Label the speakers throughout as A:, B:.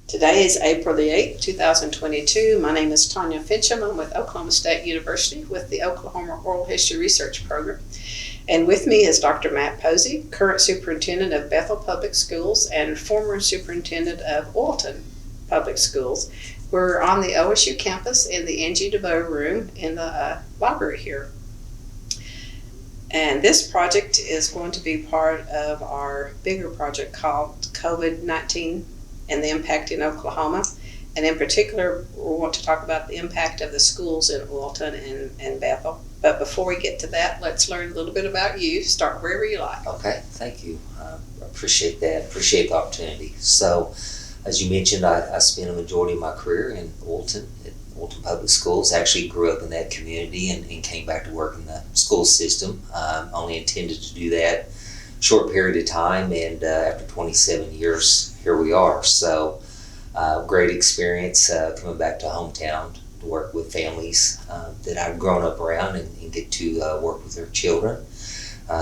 A: Today is April the 8th, 2022. My name is Tanya Finchum. I'm with Oklahoma State University with the Oklahoma Oral History Research Program. And with me is Dr. Matt Posey, current superintendent of Bethel Public Schools and former superintendent of Oilton Public Schools. We're on the OSU campus in the Angie DeVoe room in the library here. And this project is going to be part of our bigger project called COVID-19 and the impact in Oklahoma. And in particular, we want to talk about the impact of the schools in Oilton and Bethel. But before we get to that, let's learn a little bit about you. Start wherever you like.
B: Okay, thank you. I appreciate that. Appreciate the opportunity. So, as you mentioned, I spent a majority of my career in Oilton, at Oilton Public Schools. I actually grew up in that community and came back to work in the school system. Only intended to do that a short period of time, and after 27 years, here we are. So, great experience coming back to hometown to work with families that I've grown up around and get to work with their children.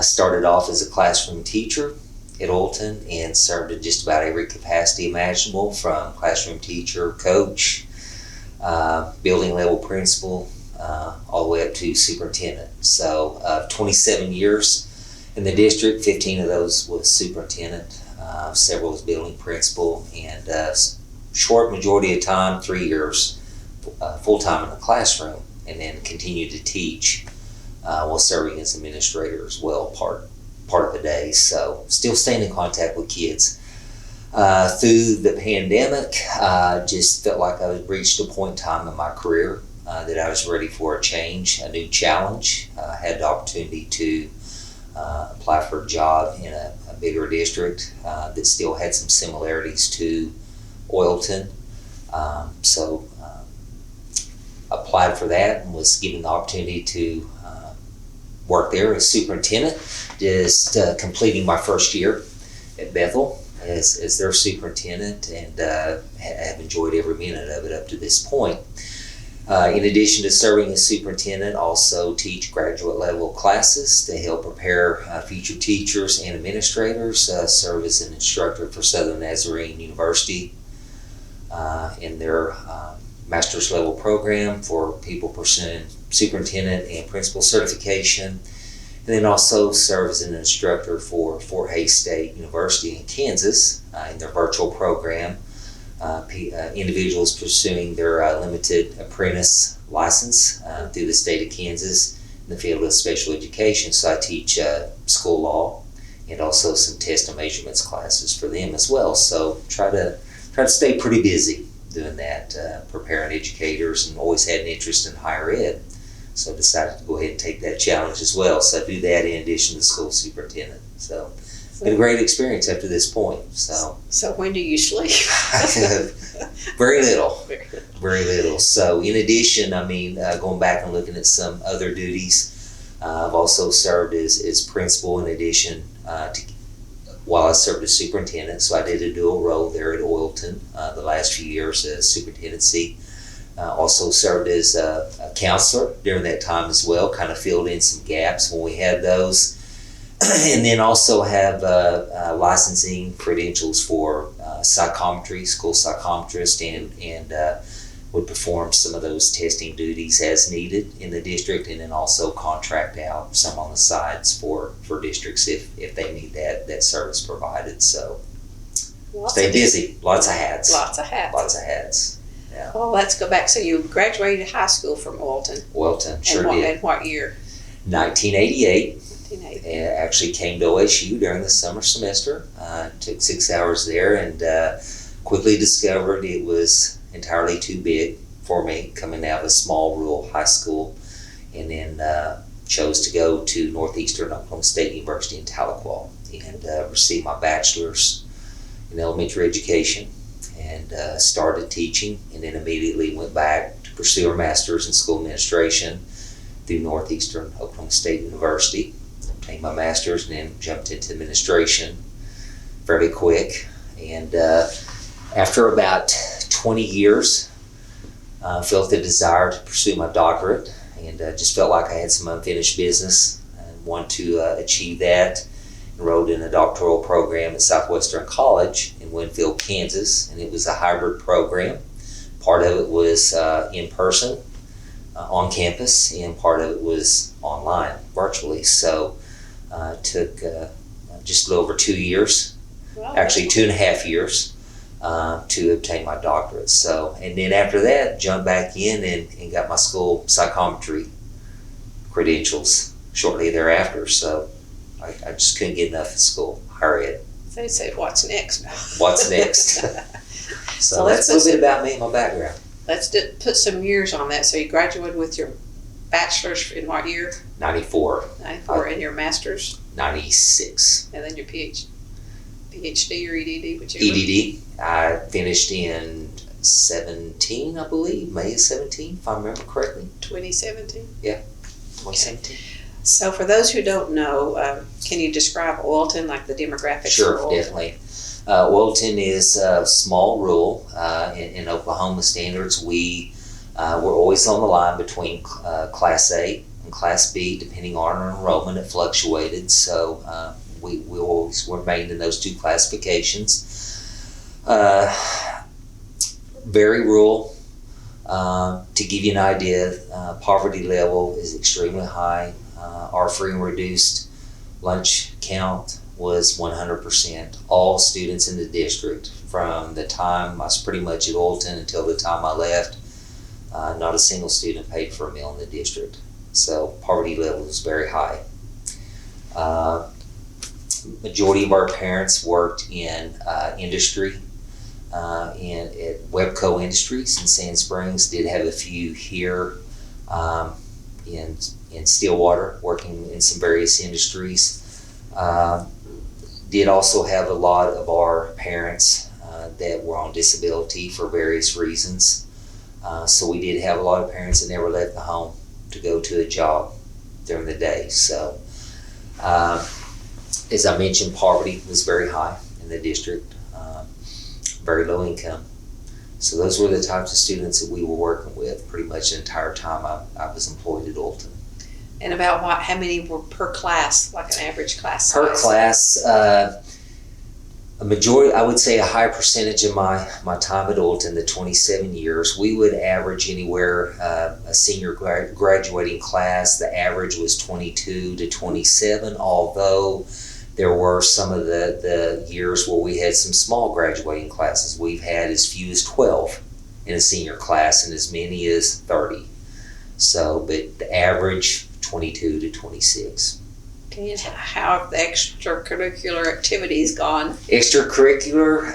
B: Started off as a classroom teacher at Oilton and served in just about every capacity imaginable, from classroom teacher, coach, building level principal, all the way up to superintendent. So 27 years in the district, 15 of those was superintendent, several as building principal, and short majority of time, 3 years full-time in the classroom, and then continued to teach while serving as administrator as well, part of the day. So still staying in contact with kids. Through the pandemic, just felt like I had reached a point in time in my career that I was ready for a change, a new challenge. I had the opportunity to apply for a job in a bigger district that still had some similarities to Oilton. So applied for that and was given the opportunity to work there as superintendent, just completing my first year at Bethel as their superintendent, and have enjoyed every minute of it up to this point. In addition to serving as superintendent, also teach graduate level classes to help prepare future teachers and administrators, serve as an instructor for Southern Nazarene University in their master's level program for people pursuing superintendent and principal certification, and then also serve as an instructor for Fort Hays State University in Kansas in their virtual program. Individuals pursuing their limited apprentice license through the state of Kansas in the field of special education. So I teach school law and also some test and measurements classes for them as well. So try to stay pretty busy doing that, preparing educators, and always had an interest in higher ed. So I decided to go ahead and take that challenge as well. So I do that in addition to school superintendent. So it's been a great experience up to this point. So
A: when do you sleep?
B: Very little. So in addition, going back and looking at some other duties, I've also served as principal in addition while I served as superintendent. So I did a dual role there at Oilton the last few years as superintendency. Also served as a counselor during that time as well, kind of filled in some gaps when we had those. And then also have licensing credentials for psychometry, school psychometrist, and would perform some of those testing duties as needed in the district, and then also contract out some on the sides for districts if they need that service provided. So stay busy, lots of hats. Yeah.
A: Well, let's go back. So you graduated high school from Oilton.
B: Sure did.
A: In what year?
B: 1988. And actually came to OSU during the summer semester. Took 6 hours there, and quickly discovered it was entirely too big for me, coming out of a small rural high school, and then chose to go to Northeastern Oklahoma State University in Tahlequah and received my bachelor's in elementary education, and started teaching, and then immediately went back to pursue a master's in school administration through Northeastern Oklahoma State University. Obtained my master's and then jumped into administration fairly quick. And after about 20 years, felt the desire to pursue my doctorate, and just felt like I had some unfinished business and wanted to achieve that. enrolled in a doctoral program at Southwestern College in Winfield, Kansas, and it was a hybrid program. Part of it was in person on campus, and part of it was online, virtually. So it took just a little over 2 years,
A: Wow.
B: actually 2.5 years, to obtain my doctorate. So, and then after that, jumped back in and got my school psychometry credentials shortly thereafter. So I just couldn't get enough of school, higher ed.
A: They say, what's next?
B: What's next? So
A: let's
B: that's a little bit about me and my background.
A: Let's put some years on that. So you graduated with your bachelor's in what year?
B: 94.
A: 94, and your master's?
B: 96.
A: And then your PhD or EDD, whichever.
B: EDD, I finished in 17, I believe, May of 17, if I remember correctly.
A: 2017?
B: Yeah, 2017.
A: So for those who don't know, can you describe Oilton, like the demographics?
B: Sure,
A: of Oilton?
B: definitely. Oilton is small, rural. In Oklahoma standards, we're always on the line between Class A and Class B, depending on our enrollment. It fluctuated, so we always remained in those two classifications. Very rural. To give you an idea, poverty level is extremely high. Our free and reduced lunch count was 100%. All students in the district, from the time I was pretty much at Oilton until the time I left, not a single student paid for a meal in the district. So poverty level is very high. Majority of our parents worked in industry, and at Webco Industries in Sand Springs. Did have a few here in Stillwater, working in some various industries. Did also have a lot of our parents that were on disability for various reasons. So we did have a lot of parents that never left the home to go to a job during the day. So as I mentioned, poverty was very high in the district, very low income. So those were the types of students that we were working with pretty much the entire time I was employed at Oilton.
A: And about how many were per class, like an average class
B: Per
A: size?
B: class, a majority, I would say a high percentage of my time at Oilton, the 27 years, we would average anywhere, a senior graduating class, the average was 22 to 27, although there were some of the years where we had some small graduating classes. We've had as few as 12 in a senior class and as many as 30. So, but the average, 22 to 26.
A: And how have the extracurricular activities gone?
B: Extracurricular,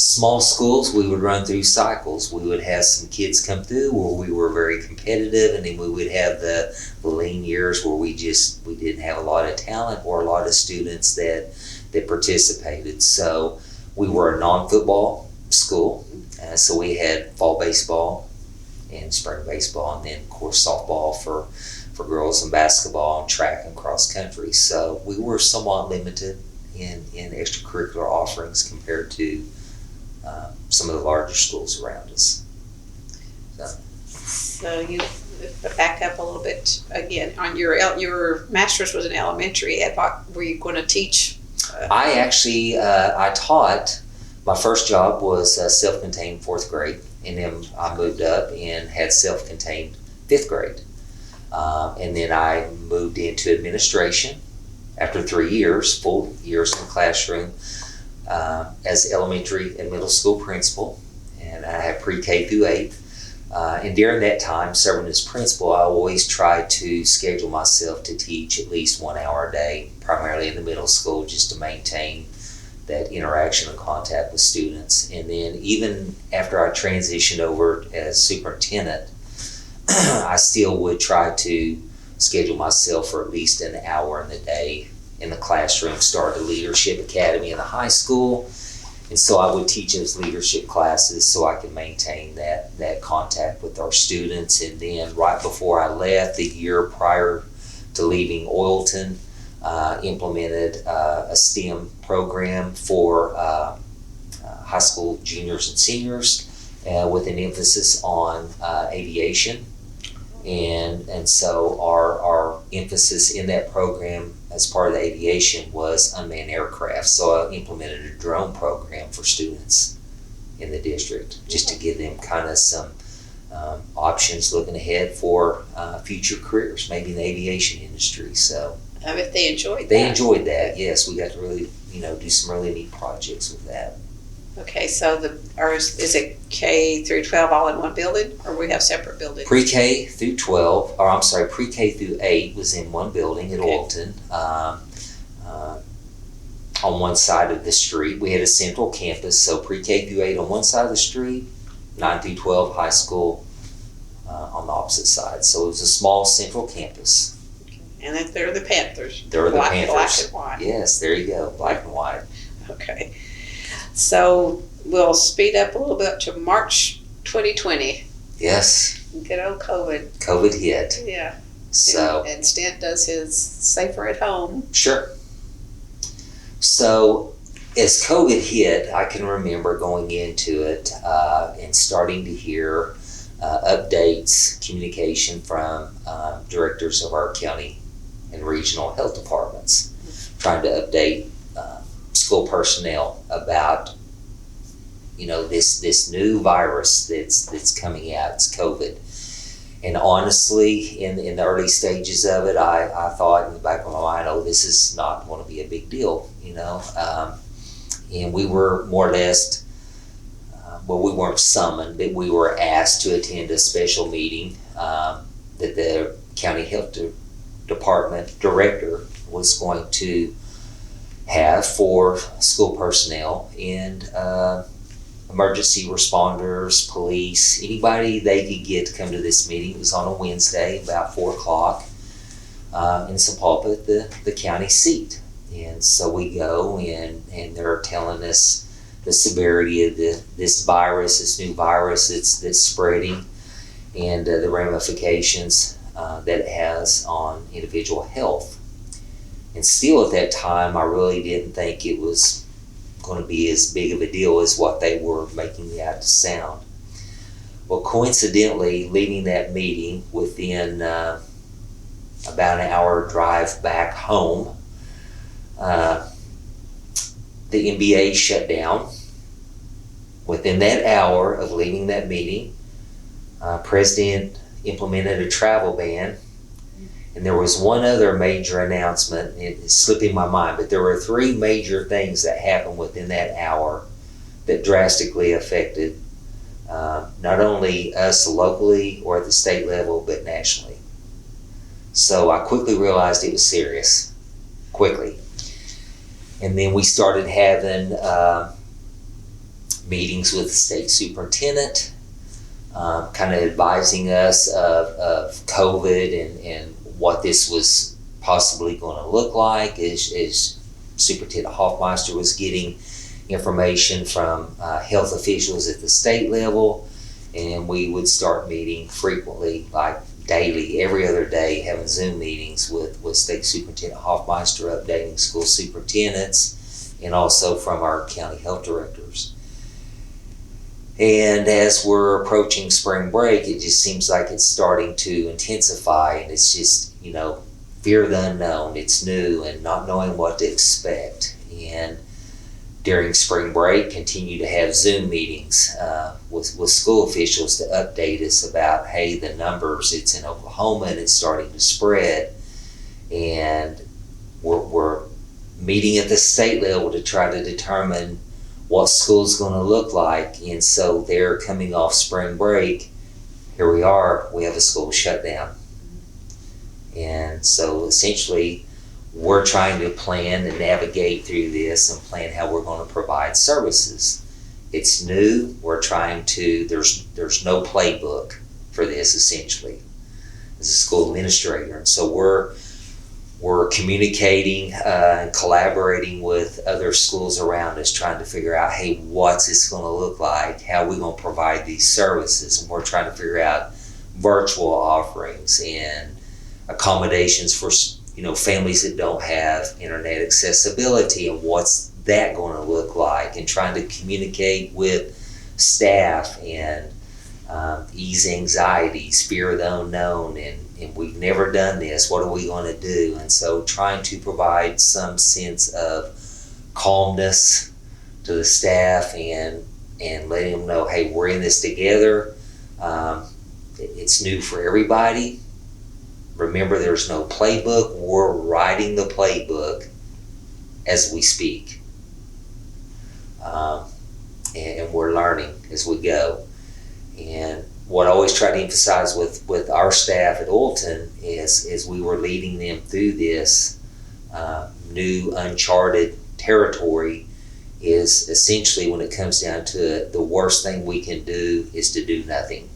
B: small schools, we would run through cycles. We would have some kids come through where we were very competitive, and then we would have the lean years where we didn't have a lot of talent or a lot of students that participated. So we were a non-football school, so we had fall baseball and spring baseball, and then of course softball for girls, and basketball and track and cross country. So we were somewhat limited in extracurricular offerings compared to some of the larger schools around us.
A: So you back up a little bit again on your master's was in elementary. At what were you going to teach?
B: I actually I taught. My first job was self-contained 4th grade, and then I moved up and had self-contained 5th grade. And then I moved into administration after 3 years, full years in the classroom, as elementary and middle school principal. And I had pre-K through 8. And during that time, serving as principal, I always tried to schedule myself to teach at least 1 hour a day, primarily in the middle school, just to maintain that interaction and contact with students. And then even after I transitioned over as superintendent, I still would try to schedule myself for at least an hour in the day in the classroom. Started a leadership academy in the high school, and so I would teach those leadership classes so I could maintain that contact with our students. And then right before I left, the year prior to leaving Oilton, implemented a STEM program for high school juniors and seniors with an emphasis on aviation. And so our emphasis in that program as part of the aviation was unmanned aircraft. So I implemented a drone program for students in the district just to give them kind of some options looking ahead for future careers, maybe in the aviation industry. So
A: I bet they enjoyed that.
B: They enjoyed that, yes. We got to really, do some really neat projects with that.
A: Okay, so is it K through 12 all in one building, or we have separate buildings?
B: Pre-K through 12, or I'm sorry, pre-K through 8 was in one building at Oilton. On one side of the street. We had a central campus, so pre-K through 8 on one side of the street, 9 through 12 high school on the opposite side. So it was a small central campus.
A: Okay. And then they're the Panthers.
B: They're the Panthers.
A: Black and white.
B: Yes, there you go, black and white.
A: Okay. So we'll speed up a little bit to March 2020.
B: Yes.
A: Good old COVID.
B: COVID hit.
A: Yeah.
B: So.
A: And Stent does his safer at home.
B: Sure. So as COVID hit, I can remember going into it and starting to hear updates, communication from directors of our county and regional health departments, trying to update school personnel about this new virus that's coming out. It's COVID. And honestly, in the early stages of it, I thought in the back of my mind, oh, this is not going to be a big deal, and we were more or less, we weren't summoned, but we were asked to attend a special meeting that the county health department director was going to have for school personnel and emergency responders, police, anybody they could get to come to this meeting. It was on a Wednesday, about 4 o'clock, in Sapulpa, the county seat. And so we go and they're telling us the severity of this virus, this new virus that's spreading, and the ramifications that it has on individual health. And still at that time, I really didn't think it was going to be as big of a deal as what they were making it out to sound. Well, coincidentally, leaving that meeting within about an hour drive back home, the NBA shut down. Within that hour of leaving that meeting, President implemented a travel ban. And there was one other major announcement, it's slipping my mind, but there were 3 major things that happened within that hour that drastically affected not only us locally or at the state level, but nationally. So I quickly realized it was serious, quickly. And then we started having meetings with the state superintendent, kind of advising us of COVID and what this was possibly going to look like as Superintendent Hoffmeister was getting information from health officials at the state level, and we would start meeting frequently, like daily, every other day, having Zoom meetings with State Superintendent Hoffmeister, updating school superintendents, and also from our county health directors. And as we're approaching spring break, it just seems like it's starting to intensify, and it's just, fear of the unknown. It's new and not knowing what to expect. And during spring break, continue to have Zoom meetings with school officials to update us about, hey, the numbers, it's in Oklahoma and it's starting to spread. And we're meeting at the state level to try to determine what school's going to look like. And so they're coming off spring break. Here we are, we have a school shutdown. And so essentially we're trying to plan and navigate through this and plan how we're going to provide services. It's new. We're trying to, there's no playbook for this essentially as a school administrator. And so we're communicating and collaborating with other schools around us, trying to figure out, hey, what's this going to look like? How are we going to provide these services? And we're trying to figure out virtual offerings and accommodations for families that don't have internet accessibility, and what's that going to look like, and trying to communicate with staff and ease anxieties, fear of the unknown, and we've never done this. What are we going to do? And so trying to provide some sense of calmness to the staff and letting them know, hey, we're in this together. It's new for everybody. Remember, there's no playbook. We're writing the playbook as we speak. And we're learning as we go. And what I always try to emphasize with our staff at Oilton is we were leading them through this new uncharted territory. Is essentially, when it comes down to it, the worst thing we can do is to do nothing.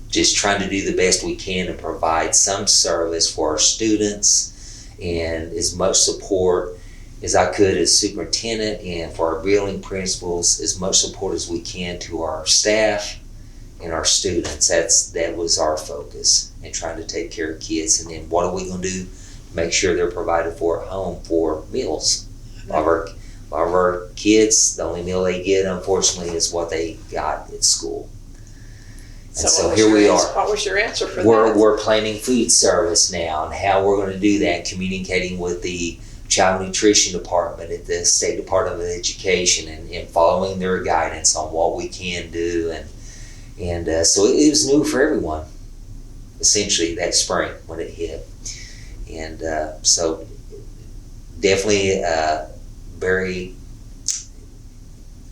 B: Just trying to do the best we can and provide some service for our students and as much support as I could as superintendent, and for our building principals, as much support as we can to our staff and our students. That was our focus, and trying to take care of kids. And then what are we going to do to make sure they're provided for at home for meals? A lot of our kids, the only meal they get, unfortunately, is what they got at school. And so here we are.
A: What was your answer for that?
B: We're planning food service now, and how we're going to do that, communicating with the Child Nutrition Department at the State Department of Education, and following their guidance on what we can do. And so it was new for everyone, essentially, that spring when it hit. And so definitely very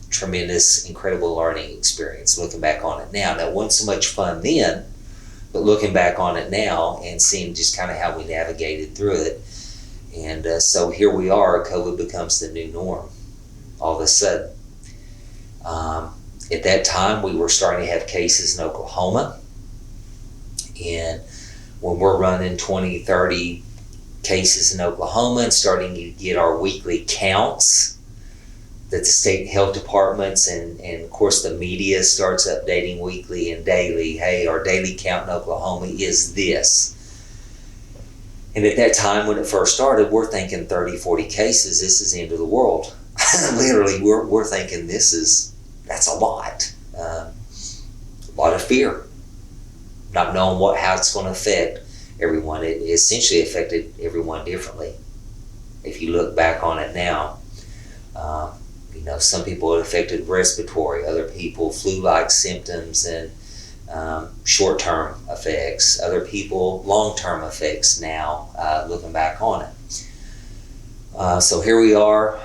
B: tremendous, incredible learning experience looking back on it now. That wasn't so much fun then, but looking back on it now and seeing just kind of how we navigated through it. And so here we are, COVID becomes the new norm all of a sudden. At that time, we were starting to have cases in Oklahoma. And when we're running 20, 30 cases in Oklahoma and starting to get our weekly counts that the state health departments and of course the media starts updating weekly and daily, hey, our daily count in Oklahoma is this. And at that time when it first started, we're thinking 30, 40 cases, this is the end of the world. Literally, we're thinking that's a lot. A lot of fear, not knowing how it's going to affect everyone. It essentially affected everyone differently. If you look back on it now, some people it affected respiratory, other people flu-like symptoms and short-term effects, other people long-term effects now, looking back on it. So here we are,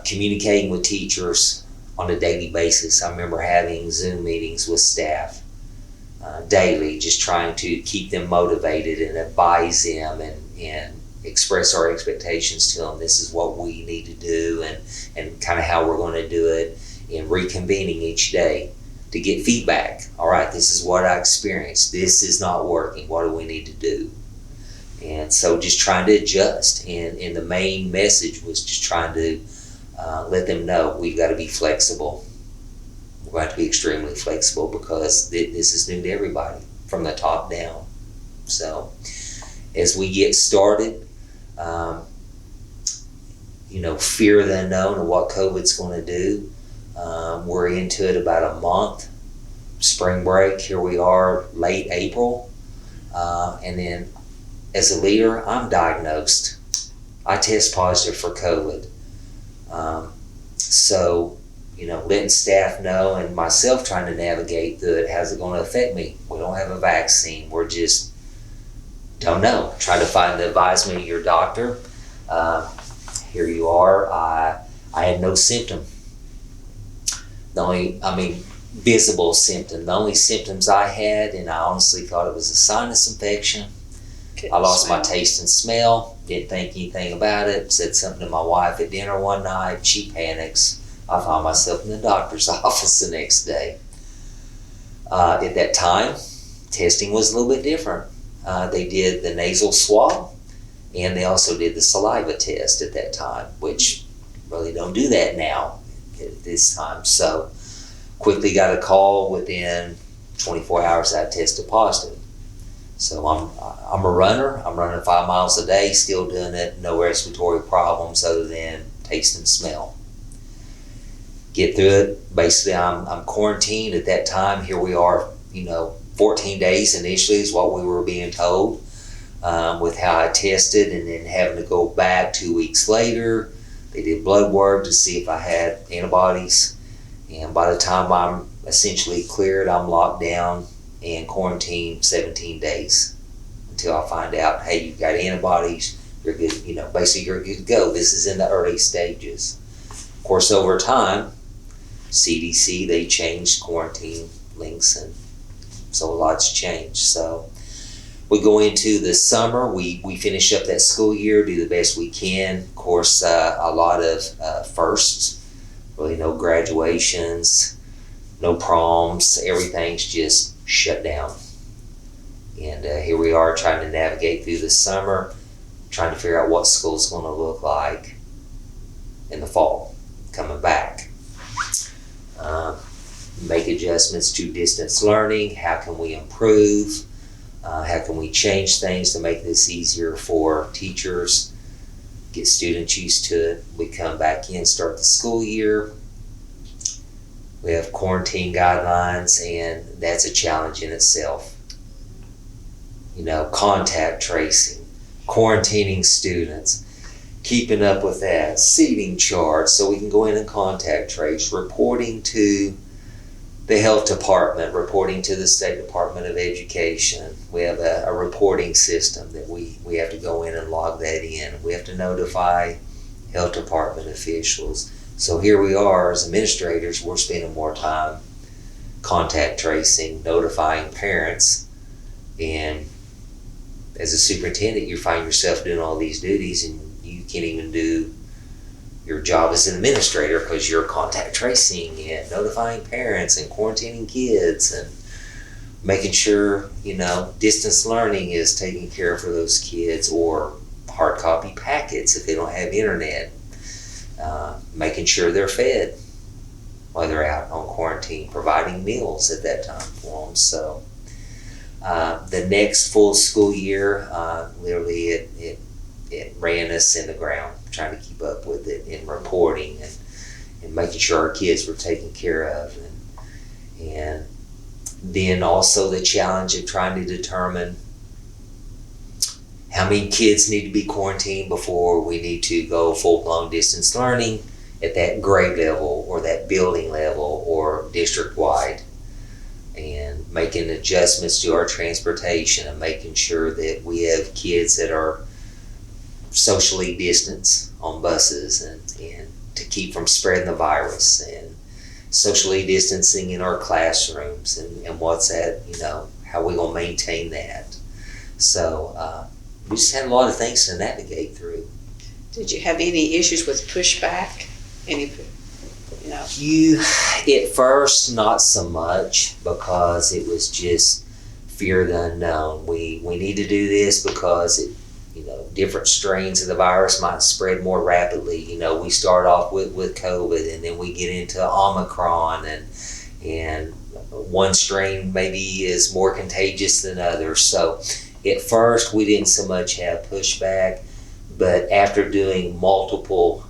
B: communicating with teachers on a daily basis. I remember having Zoom meetings with staff daily, just trying to keep them motivated and advise them and express our expectations to them. This is what we need to do and kind of how we're going to do it, and reconvening each day to get feedback. All right, this is what I experienced. This is not working. What do we need to do? And so just trying to adjust. And the main message was just trying to let them know we've got to be flexible. We're going to be extremely flexible because this is new to everybody from the top down. So as we get started, fear of the unknown and what COVID's going to do. We're into it about a month. Spring break, here we are, late April. And then as a leader, I'm diagnosed. I test positive for COVID. So, letting staff know and myself trying to navigate through it, how's it going to affect me? We don't have a vaccine. We're just don't know. Try to find the advisement of your doctor. Here you are. I had no symptom. Visible symptom. The only symptoms I had, and I honestly thought it was a sinus infection. I lost my taste and smell. Didn't think anything about it. Said something to my wife at dinner one night. She panics. I found myself in the doctor's office the next day. At that time, testing was a little bit different. They did the nasal swab, and they also did the saliva test at that time, which really don't do that now at this time. So quickly got a call within 24 hours I tested positive. So I'm a runner. I'm running 5 miles a day, still doing it. No respiratory problems other than taste and smell. get through it. Basically, I'm quarantined at that time. Here we are, 14 days initially is what we were being told, with how I tested, and then having to go back 2 weeks later. They did blood work to see if I had antibodies, and by the time I'm essentially cleared, I'm locked down and quarantined 17 days until I find out, hey, you've got antibodies, you're good, basically you're good to go. This is in the early stages. Of course, over time, CDC, they changed quarantine links, and so a lot's changed. So we go into the summer, we finish up that school year, do the best we can. Of course, a lot of firsts, really no graduations, no proms, everything's just shut down. And here we are trying to navigate through the summer, trying to figure out what school's going to look like in the fall, coming back. Make adjustments to distance learning. How can we improve? How can we change things to make this easier for teachers, get students used to it? We come back in, start the school year. We have quarantine guidelines, and that's a challenge in itself. Contact tracing, quarantining students, keeping up with that, seating charts so we can go in and contact trace, reporting to the health department, reporting to the State Department of Education. We have a reporting system that we have to go in and log that in. We have to notify health department officials. So here we are as administrators, we're spending more time contact tracing, notifying parents, and as a superintendent, you find yourself doing all these duties and you can't even do your job as an administrator because you're contact tracing and notifying parents and quarantining kids and making sure, distance learning is taken care of for those kids, or hard copy packets if they don't have internet. Making sure they're fed while they're out on quarantine, providing meals at that time for them. So the next full school year, literally it ran us in the ground, trying to keep up with it in reporting and making sure our kids were taken care of. And then also the challenge of trying to determine how many kids need to be quarantined before we need to go full-blown distance learning at that grade level or that building level or district-wide, and making adjustments to our transportation and making sure that we have kids that are socially distanced on buses and to keep from spreading the virus, and socially distancing in our classrooms and what's that, how we gonna maintain that. So we just had a lot of things to navigate through.
A: Did you have any issues with pushback?
B: At first, not so much, because it was just fear of the unknown. We need to do this because different strains of the virus might spread more rapidly. We start off with COVID, and then we get into Omicron, and one strain maybe is more contagious than others. So at first we didn't so much have pushback, but after doing multiple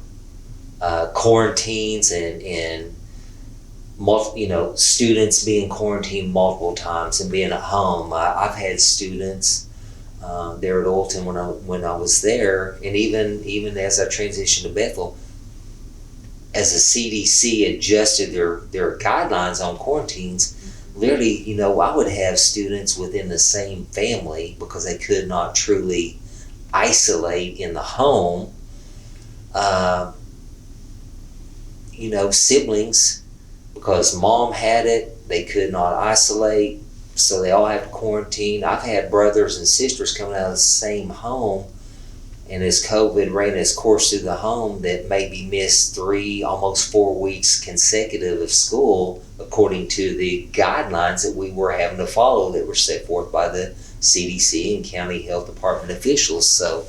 B: quarantines and students being quarantined multiple times and being at home, I've had students there at Oilton when I was there, and even as I transitioned to Bethel, as the CDC adjusted their guidelines on quarantines, literally, I would have students within the same family because they could not truly isolate in the home. Siblings, because mom had it, they could not isolate, so they all have to quarantine. I've had brothers and sisters coming out of the same home, and as COVID ran its course through the home, that maybe missed 3, almost 4 weeks consecutive of school, according to the guidelines that we were having to follow that were set forth by the CDC and county health department officials. So,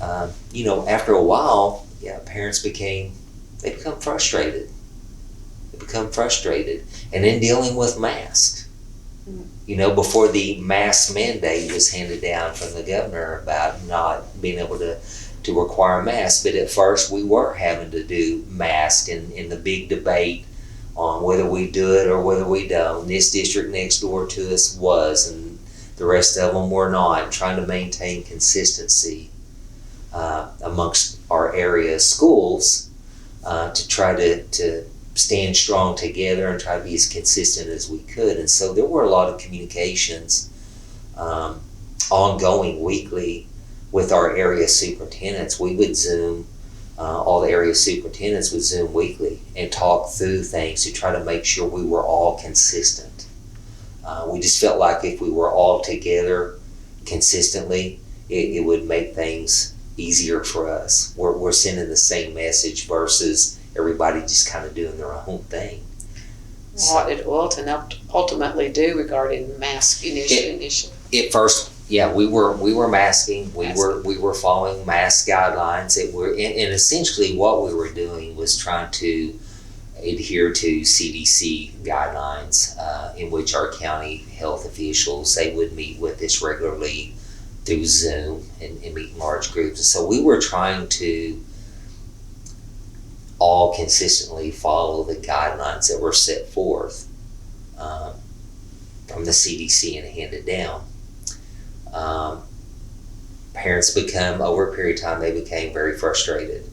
B: after a while, parents become frustrated. They become frustrated. And then dealing with masks. Before the mask mandate was handed down from the governor about not being able to to require masks. But at first we were having to do masks, and the big debate on whether we do it or whether we don't. This district next door to us was, and the rest of them were not, trying to maintain consistency amongst our area schools to try to stand strong together and try to be as consistent as we could. And so there were a lot of communications ongoing weekly with our area superintendents. We would Zoom, all the area superintendents would Zoom weekly and talk through things to try to make sure we were all consistent. We just felt like if we were all together consistently, it would make things easier for us. We're sending the same message versus everybody just kind of doing their own thing.
A: What did Oilton ultimately do regarding mask initially?
B: At first, yeah, we were masking. We were following mask guidelines. And essentially what we were doing was trying to adhere to CDC guidelines, in which our county health officials, they would meet with us regularly through Zoom and meet in large groups. And so we were trying to all consistently follow the guidelines that were set forth from the CDC and handed down. Parents over a period of time, they became very frustrated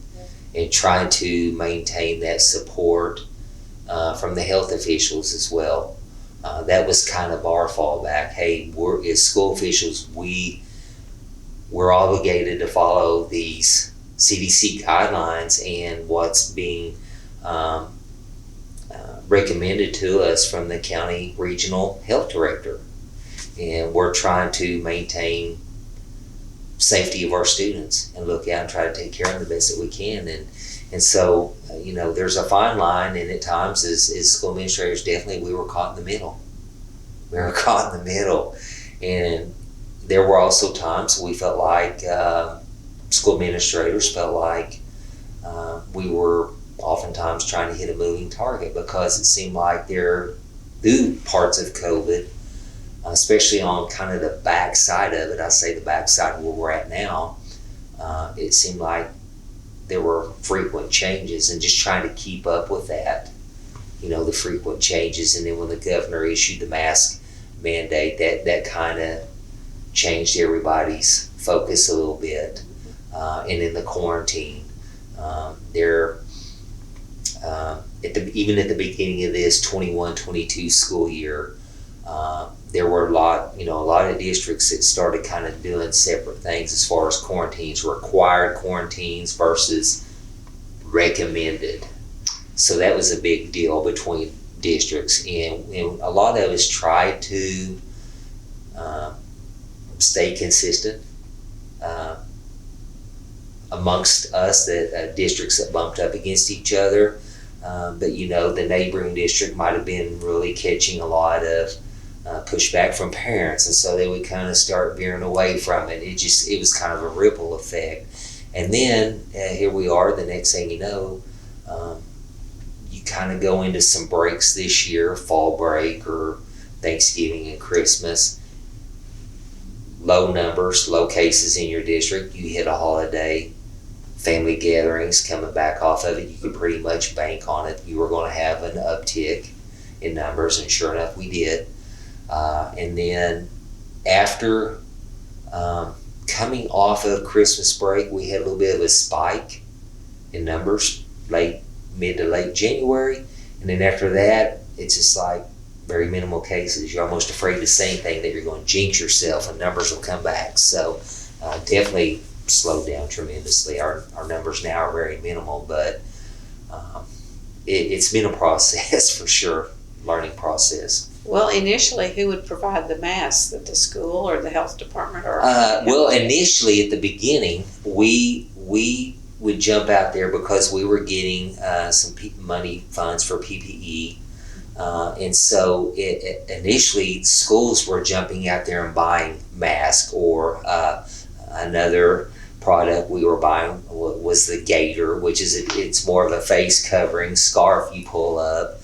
B: and trying to maintain that support from the health officials as well. That was kind of our fallback. Hey, as school officials, we're obligated to follow these CDC guidelines and what's being recommended to us from the county regional health director. And we're trying to maintain safety of our students and look out and try to take care of them the best that we can. And so, there's a fine line, and at times as school administrators, definitely we were caught in the middle. And there were also times we felt like school administrators felt like we were oftentimes trying to hit a moving target, because it seemed like through parts of COVID, especially on kind of the backside of it, I say the backside where we're at now, it seemed like there were frequent changes, and just trying to keep up with that, the frequent changes. And then when the governor issued the mask mandate, that kind of changed everybody's focus a little bit. And in the quarantine, even at the beginning of this 21-22 school year, there were a lot of districts that started kind of doing separate things as far as quarantines, required quarantines versus recommended. So that was a big deal between districts, and a lot of us tried to stay consistent amongst us, that districts that bumped up against each other. But the neighboring district might have been really catching a lot of pushback from parents, and so they would kind of start veering away from it. It was kind of a ripple effect. And then here we are, the next thing you know, you kind of go into some breaks this year, fall break or Thanksgiving and Christmas. Low numbers, low cases in your district. You hit a holiday, family gatherings coming back off of it. You could pretty much bank on it. You were going to have an uptick in numbers, and sure enough, we did. And then after coming off of Christmas break, we had a little bit of a spike in numbers, mid to late January. And then after that, it's just like very minimal cases. You're almost afraid to say anything that you're going to jinx yourself and numbers will come back. So definitely slowed down tremendously. Our numbers now are very minimal, but it's been a process for sure, learning process.
A: Well, initially, who would provide the masks? The school or the health department?
B: Well, initially at the beginning, we would jump out there because we were getting some money funds for PPE. And so initially, schools were jumping out there and buying masks, or another product we were buying was the gaiter, which it's more of a face covering scarf you pull up.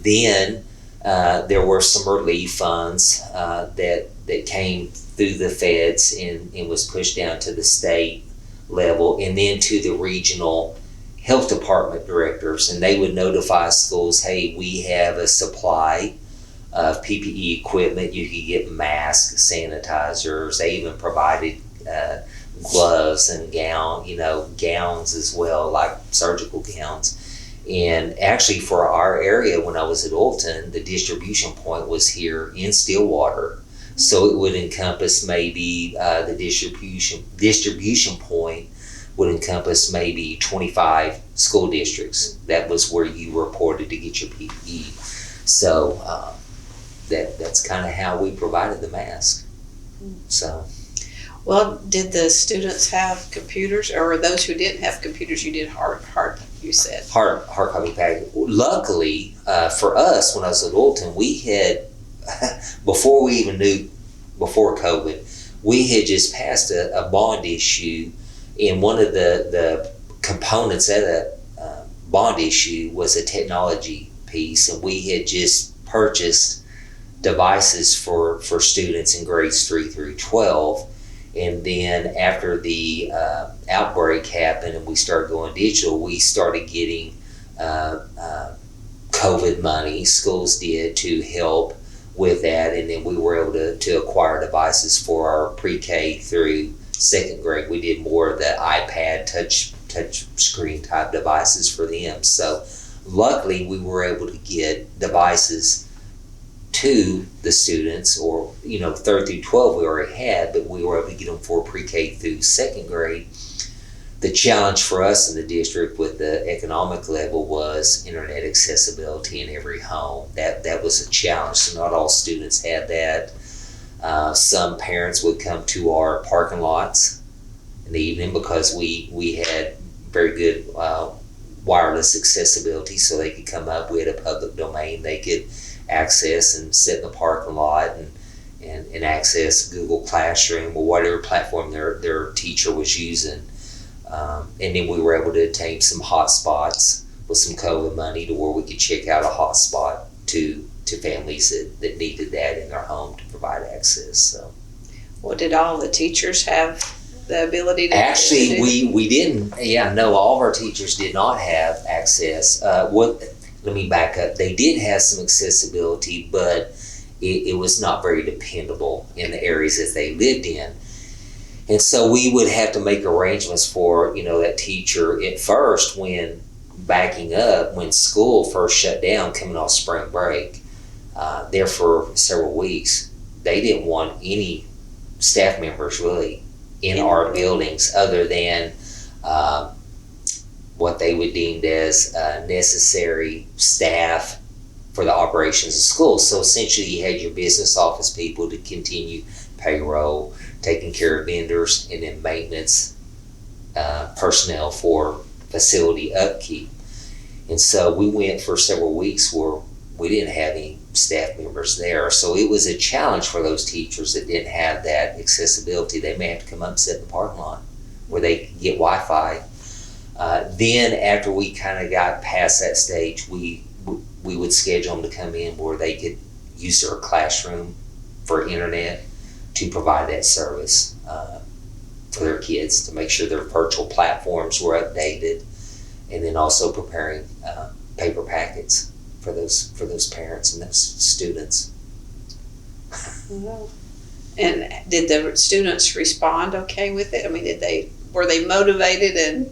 B: Then there were some relief funds that came through the feds and was pushed down to the state level, and then to the regional health department directors, and they would notify schools, hey, we have a supply of PPE equipment. You could get masks, sanitizers. They even provided gloves and gowns as well, like surgical gowns. And actually for our area, when I was at Oilton, the distribution point was here in Stillwater. So it would encompass maybe the distribution point would encompass maybe 25 school districts. That was where you reported to get your PPE. So that's kind of how we provided the mask. So.
A: Well, did the students have computers, or those who didn't have computers, you did hard, you said?
B: Hard copy package. Luckily, for us, when I was at Oilton, we had, before COVID, we had just passed a bond issue, and one of the components of that bond issue was a technology piece, and we had just purchased devices for students in grades 3 through 12. And then after the outbreak happened and we started going digital, we started getting COVID money, schools did, to help with that. And then we were able to acquire devices for our pre-K through 2nd grade. We did more of the iPad touch screen type devices for them. So luckily we were able to get devices to the students, or 3rd through 12 we already had, but we were able to get them for pre-K through 2nd grade. The challenge for us in the district with the economic level was internet accessibility in every home. That was a challenge. So not all students had that. Some parents would come to our parking lots in the evening because we had very good wireless accessibility, so they could come up. We had a public domain they could access and sit in the parking lot and access Google Classroom or whatever platform their teacher was using. And then we were able to obtain some hotspots with some COVID money to where we could check out a hotspot to families that needed that in their home to provide access. So,
A: well, did all the teachers have the ability to?
B: Actually, we didn't. Yeah, no, all of our teachers did not have access. Let me back up. They did have some accessibility, but it was not very dependable in the areas that they lived in. And so we would have to make arrangements for, that teacher at first when school first shut down coming off spring break, there for several weeks. They didn't want any staff members really in our buildings other than what they would deem as necessary staff for the operations of school. So essentially you had your business office people to continue payroll, taking care of vendors, and then maintenance personnel for facility upkeep. And so we went for several weeks where we didn't have any staff members there. So it was a challenge for those teachers that didn't have that accessibility. They may have to come up and sit in the parking lot where they could get Wi-Fi. Then after we kind of got past that stage, we would schedule them to come in where they could use their classroom for internet to provide that service for their kids, to make sure their virtual platforms were updated, and then also preparing paper packets for those parents and those students.
A: And did the students respond okay with it? I mean, were they motivated? And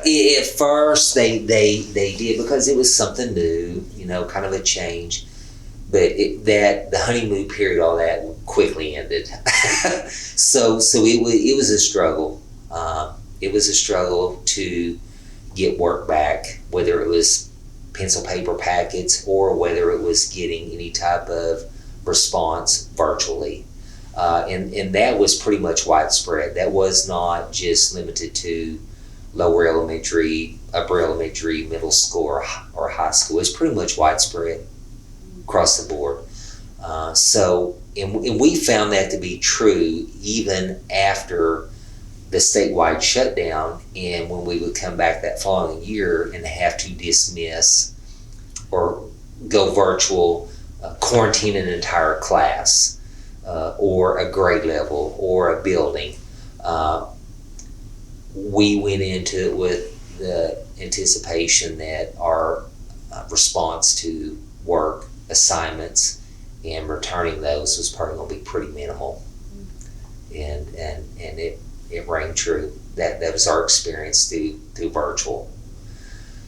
B: at first they did, because it was something new, kind of a change. But the honeymoon period, all that quickly ended. so it was a struggle. It was a struggle to get work back, whether it was pencil paper packets or whether it was getting any type of response virtually. And that was pretty much widespread. That was not just limited to lower elementary, upper elementary, middle school, or high school. It's pretty much widespread across the board. And we found that to be true even after the statewide shutdown, and when we would come back that following year and have to dismiss or go virtual, quarantine an entire class, or a grade level, or a building. we went into it with the anticipation that our response to work assignments and returning those was probably going to be pretty minimal, and it rang true. That was our experience through virtual.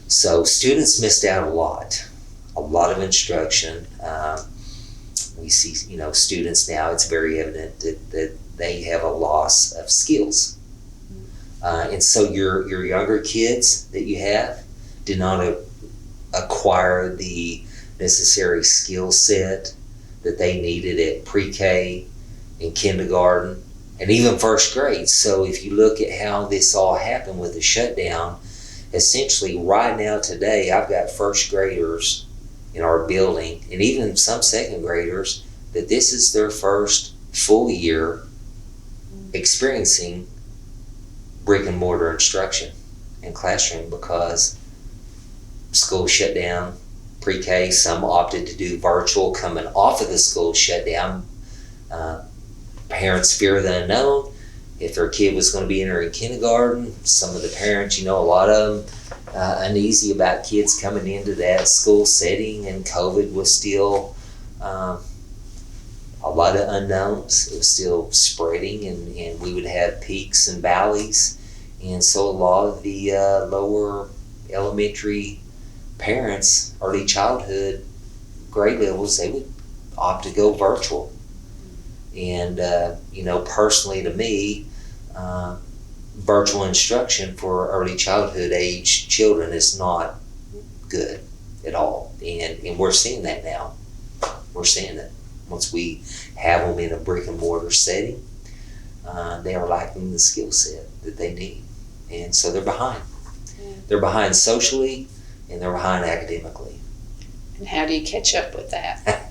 B: So students missed out a lot of instruction. We see, students now, it's very evident that they have a loss of skills. And so your younger kids that you have did not acquire the necessary skill set that they needed at pre-K and kindergarten and even first grade. So if you look at how this all happened with the shutdown, essentially right now today, I've got first graders in our building and even some second graders that this is their first full year experiencing brick and mortar instruction in classroom because school shut down, pre-K, some opted to do virtual coming off of the school shutdown. Parents fear the unknown. If their kid was going to be entering kindergarten, some of the parents, a lot of them uneasy about kids coming into that school setting, and COVID was still a lot of unknowns. It was still spreading, and we would have peaks and valleys. And so a lot of the lower elementary parents, early childhood grade levels, they would opt to go virtual. And, personally to me, virtual instruction for early childhood age children is not good at all. And we're seeing that now. We're seeing it. Once we have them in a brick and mortar setting, they are lacking the skill set that they need. And so they're behind. They're behind socially and they're behind academically.
A: And how do you catch up with that?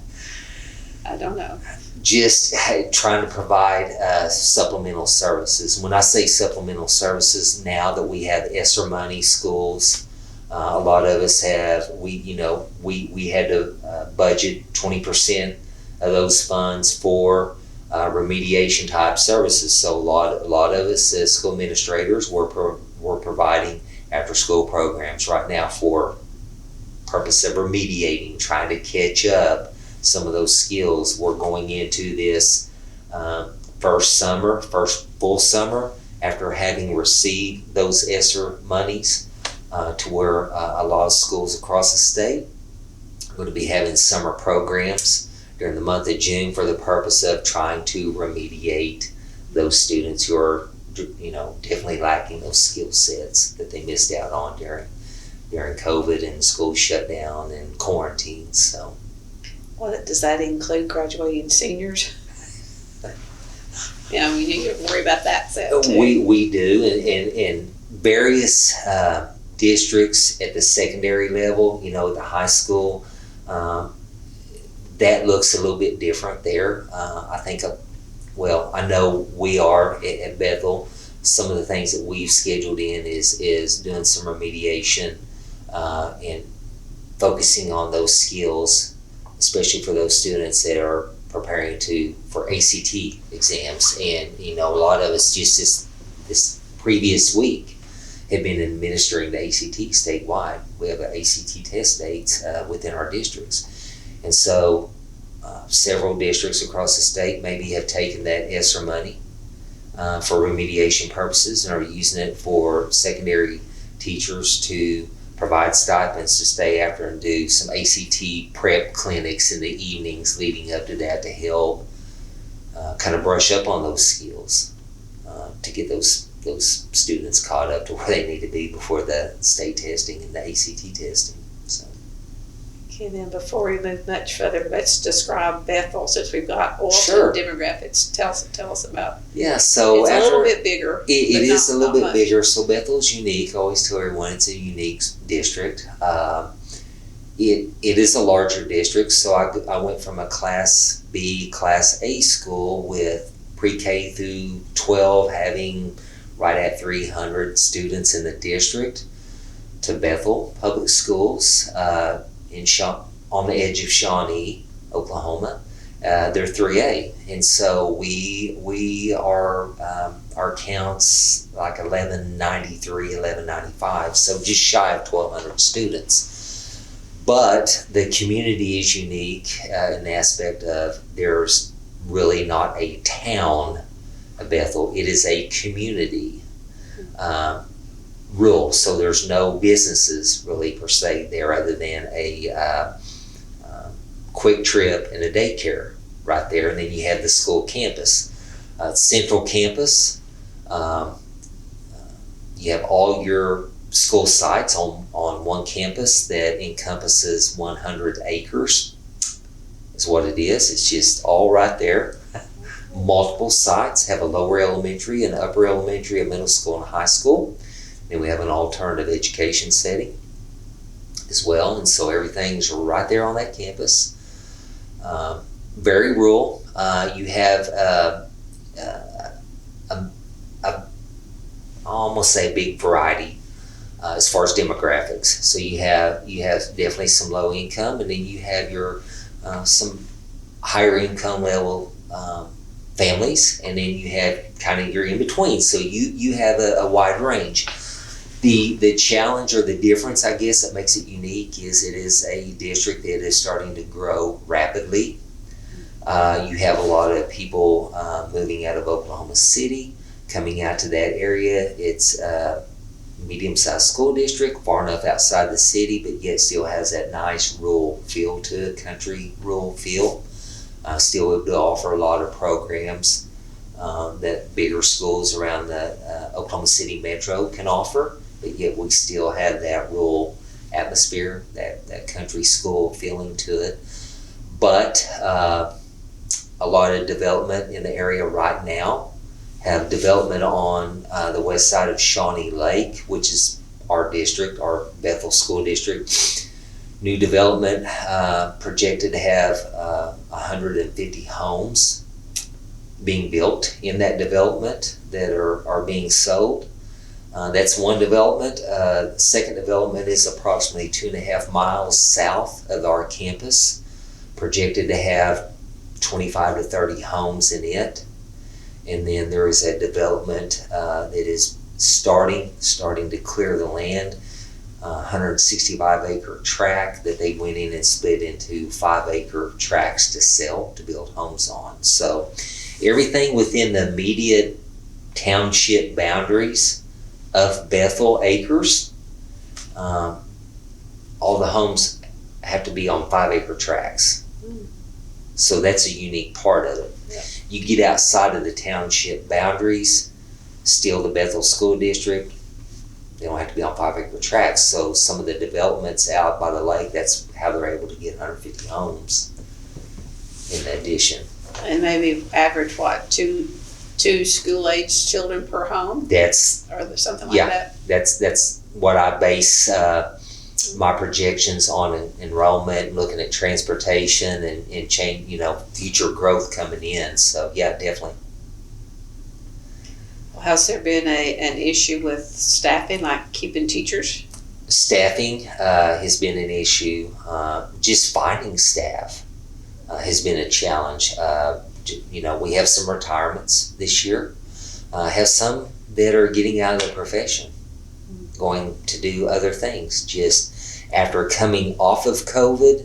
A: I don't know.
B: Just trying to provide supplemental services. When I say supplemental services, now that we have ESSER money, schools, a lot of us have, we had to budget 20% of those funds for remediation type services. So a lot of us as school administrators were providing after school programs right now for purpose of remediating, trying to catch up some of those skills. We're going into this first full summer after having received those ESSER monies to where a lot of schools across the state are going to be having summer programs during the month of June for the purpose of trying to remediate those students who are, definitely lacking those skill sets that they missed out on during COVID and school shutdown and quarantine. So.
A: Well, does that include graduating seniors? You need to worry about that set too.
B: We do, and various districts at the secondary level, at the high school, that looks a little bit different there. I think, I know we are at Bethel. Some of the things that we've scheduled in is doing some remediation and focusing on those skills, especially for those students that are preparing for ACT exams. And a lot of us just this previous week have been administering the ACT statewide. We have an ACT test dates within our districts. And so several districts across the state maybe have taken that ESSER money for remediation purposes and are using it for secondary teachers to provide stipends to stay after and do some ACT prep clinics in the evenings leading up to that to help kind of brush up on those skills to get those students caught up to where they need to be before the state testing and the ACT testing. So.
A: Okay, then before we move much further, let's describe Bethel since we've got Oilton
B: Sure.
A: demographics. Tell us about.
B: Yeah, so
A: it's a little bit bigger.
B: It is a little bit
A: much.
B: bigger. So Bethel's unique. I always tell everyone it's a unique district. It is a larger district. So I went from a Class B, Class A school with pre-K through 12 having right at 300 students in the district to Bethel Public Schools on the edge of Shawnee, Oklahoma, they're 3A, and so we are our count's like 1193, 1195, so just shy of 1,200 students. But the community is unique in the aspect of there's really not a town of Bethel. It is a community rural, so there's no businesses really per se there other than a quick trip and a daycare right there. And then you have the school campus, central campus. You have all your school sites on one campus that encompasses 100 acres is what it is. It's just all right there. Multiple sites, have a lower elementary, an upper elementary, a middle school, and a high school. Then we have an alternative education setting as well, and so everything's right there on that campus. Very rural. You have I almost say a big variety as far as demographics. So you have definitely some low income, and then you have your some higher income level families, and then you have kind of your in between. So you have a wide range. The challenge or the difference, I guess, that makes it unique is it is a district that is starting to grow rapidly. You have a lot of people moving out of Oklahoma City, coming out to that area. It's a medium-sized school district, far enough outside the city, but yet still has that nice rural feel to it, country rural feel. Still able to offer a lot of programs that bigger schools around the Oklahoma City metro can offer, but yet we still have that rural atmosphere, that country school feeling to it. But a lot of development in the area right now. Have development on the west side of Shawnee Lake, which is our district, our Bethel School District. New development projected to have 150 homes being built in that development that are being sold. That's one development. The second development is approximately 2.5 miles south of our campus, projected to have 25 to 30 homes in it. And then there is a development that is starting to clear the land, 165 acre tract that they went in and split into 5 acre tracts to sell, to build homes on. So everything within the immediate township boundaries of Bethel acres, all the homes have to be on 5 acre tracts. So that's a unique part of it.
A: Yeah.
B: You get outside of the township boundaries, still the Bethel School District, they don't have to be on 5 acre tracts. So some of the developments out by the lake, that's how they're able to get 150 homes in addition.
A: And maybe average what, two school-aged children per home?
B: That's
A: or something like that.
B: That's what I base my projections on enrollment, looking at transportation and change, future growth coming in. So yeah, definitely.
A: Well, has there been an issue with staffing, like keeping teachers?
B: Staffing has been an issue. Just finding staff has been a challenge. We have some retirements this year. Have some that are getting out of the profession, going to do other things just after coming off of COVID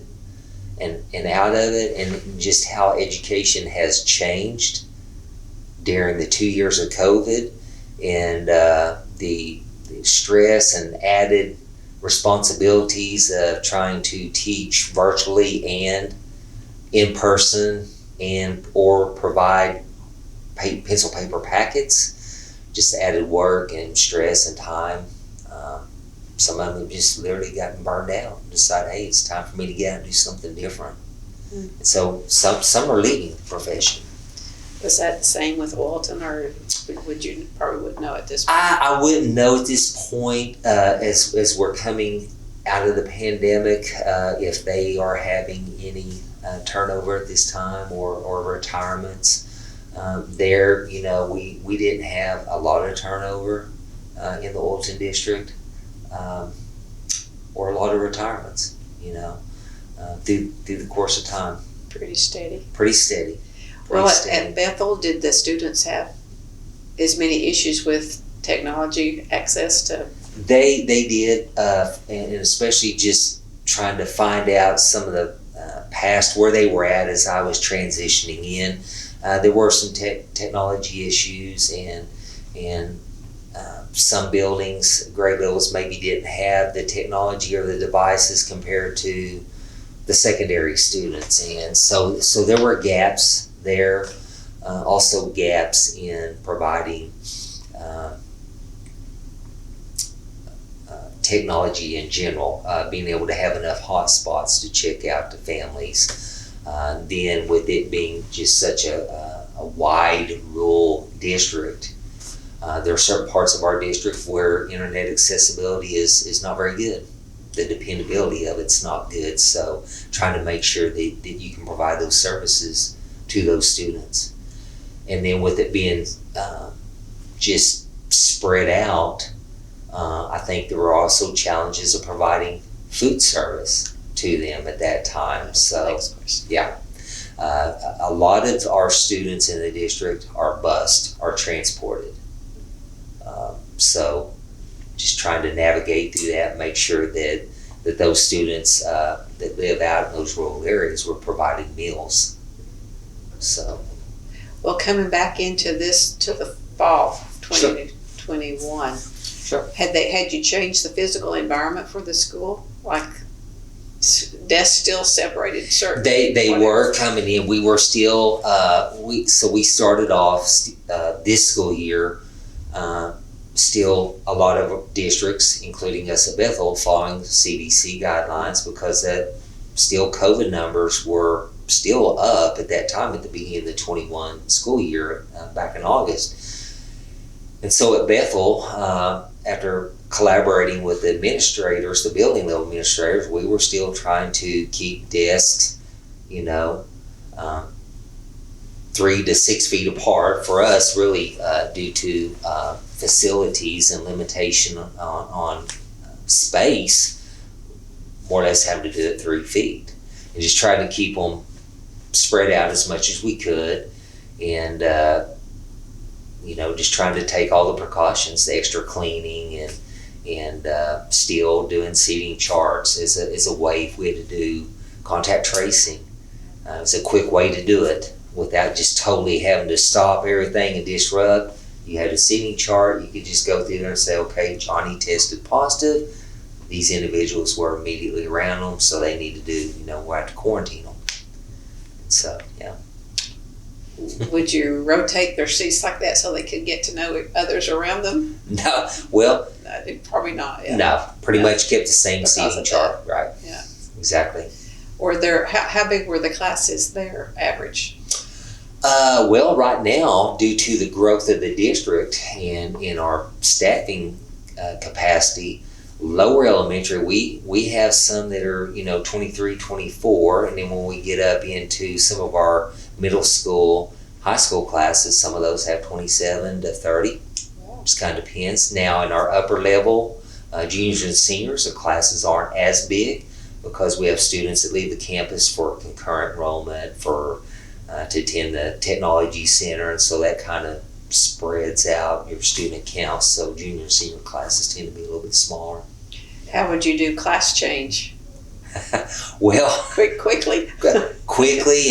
B: and out of it, and just how education has changed during the 2 years of COVID, and the stress and added responsibilities of trying to teach virtually and in person and or provide pencil paper packets, just added work and stress and time. Some of them have just literally gotten burned out and decided, hey, it's time for me to get out and do something different. And so some are leaving the profession.
A: Was that the same with Oilton, or would you probably wouldn't know at this point?
B: I wouldn't know at this point as we're coming out of the pandemic if they are having any turnover at this time or retirements. We didn't have a lot of turnover in the Oilton district or a lot of retirements, through the course of time.
A: Pretty steady.
B: Pretty steady.
A: Well, at Bethel, did the students have as many issues with technology access to?
B: They did, and especially just trying to find out some of the past where they were at as I was transitioning in. There were some technology issues, and some buildings, grade levels maybe didn't have the technology or the devices compared to the secondary students, and so there were gaps there. Also gaps in providing technology in general, being able to have enough hotspots to check out to families. Then with it being just such a wide rural district, there are certain parts of our district where internet accessibility is not very good. The dependability of it's not good, so trying to make sure that you can provide those services to those students. And then with it being just spread out, I think there were also challenges of providing food service to them at that time. So, yeah, a lot of our students in the district are bused, are transported. So just trying to navigate through that, make sure that those students that live out in those rural areas were provided meals. So,
A: well, coming back into the fall 2021,
B: sure.
A: Had you changed the physical environment for the school, like desks still separated? Certain
B: they were coming in. We were still we started off this school year. Still a lot of districts, including us at Bethel, following CDC guidelines because that still COVID numbers were still up at that time at the beginning of the 21 school year back in August. And so at Bethel, after collaborating with the administrators, the building level administrators, we were still trying to keep desks, 3 to 6 feet apart for us, really due to facilities and limitation on space, more or less having to do it 3 feet. And just try to keep them spread out as much as we could, and just trying to take all the precautions, the extra cleaning, and still doing seating charts as a way if we had to do contact tracing. It's a quick way to do it without just totally having to stop everything and disrupt. You had a seating chart, you could just go through there and say, okay, Johnny tested positive. These individuals were immediately around them, so they need to do, we'll have to quarantine them. So, yeah.
A: Would you rotate their seats like that so they could get to know others around them?
B: No, well.
A: No, probably not. Yeah.
B: No, pretty much kept the same seating chart, right?
A: Yeah.
B: Exactly.
A: Or how big were the classes there, average?
B: Well, right now, due to the growth of the district and in our staffing capacity, lower elementary, we have some that are, 23, 24, and then when we get up into some of our middle school, high school classes, some of those have 27 to 30. Wow. Just kind of depends. Now, in our upper level, juniors and seniors, the classes aren't as big because we have students that leave the campus for concurrent enrollment, to attend the technology center, and so that kind of spreads out your student counts. So junior and senior classes tend to be a little bit smaller. How
A: would you do class change?
B: Well,
A: quickly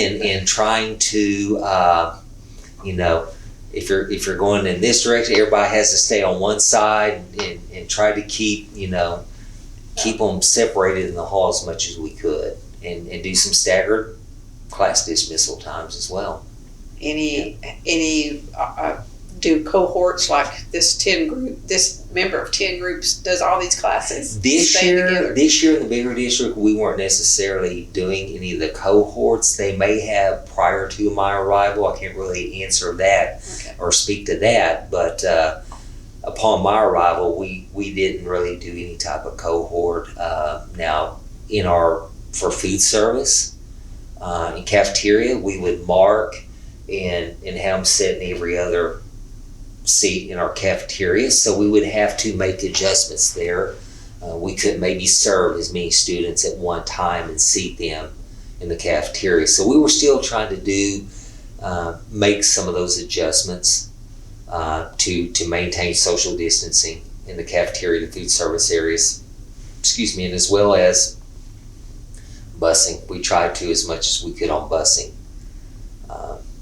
B: and trying to, if you're going in this direction, everybody has to stay on one side and try to keep them separated in the hall as much as we could, and do some staggered class dismissal times as well.
A: Do cohorts like this member of 10 groups does all these classes?
B: This year in the bigger district, we weren't necessarily doing any of the cohorts. They may have prior to my arrival. I can't really answer that or speak to that, but upon my arrival, we didn't really do any type of cohort. Now, for food service, in cafeteria, we would mark and have them sit in every other seat in our cafeteria, so we would have to make adjustments there. We couldn't maybe serve as many students at one time and seat them in the cafeteria. So we were still trying to make some of those adjustments to maintain social distancing in the cafeteria, the food service areas, and as well as busing. We tried to as much as we could on busing.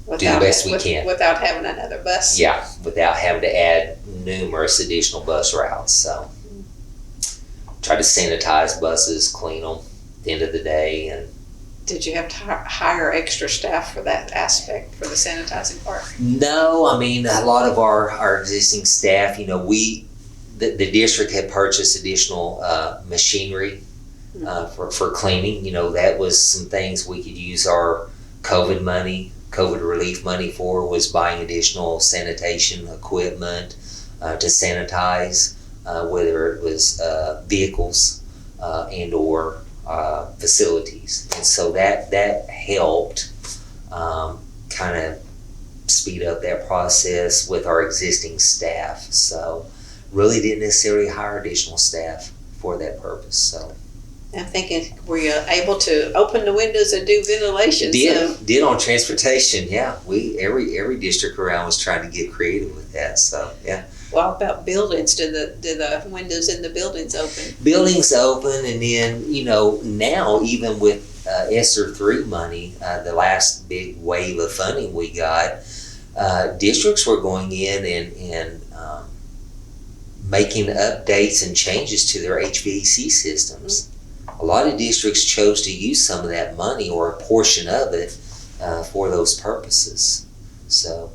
B: Do the best we can.
A: Without having another bus?
B: Yeah, without having to add numerous additional bus routes. So try to sanitize buses, clean them at the end of the day. And
A: did you have to hire extra staff for that aspect, for the sanitizing part?
B: No, I mean, a lot of our existing staff, the district had purchased additional machinery for cleaning. That was some things we could use our COVID relief money for, was buying additional sanitation equipment to sanitize, whether it was vehicles and or facilities. And so that helped kind of speed up that process with our existing staff. So really didn't necessarily hire additional staff for that purpose. So
A: I'm thinking, were you able to open the windows and do ventilation?
B: Did on transportation, yeah. Every district around was trying to get creative with that. So yeah.
A: Well, about buildings, did the windows in the buildings open?
B: Buildings open, and then now even with ESSER 3 money, the last big wave of funding we got, districts were going in and making updates and changes to their HVAC systems. A lot of districts chose to use some of that money or a portion of it for those purposes. So,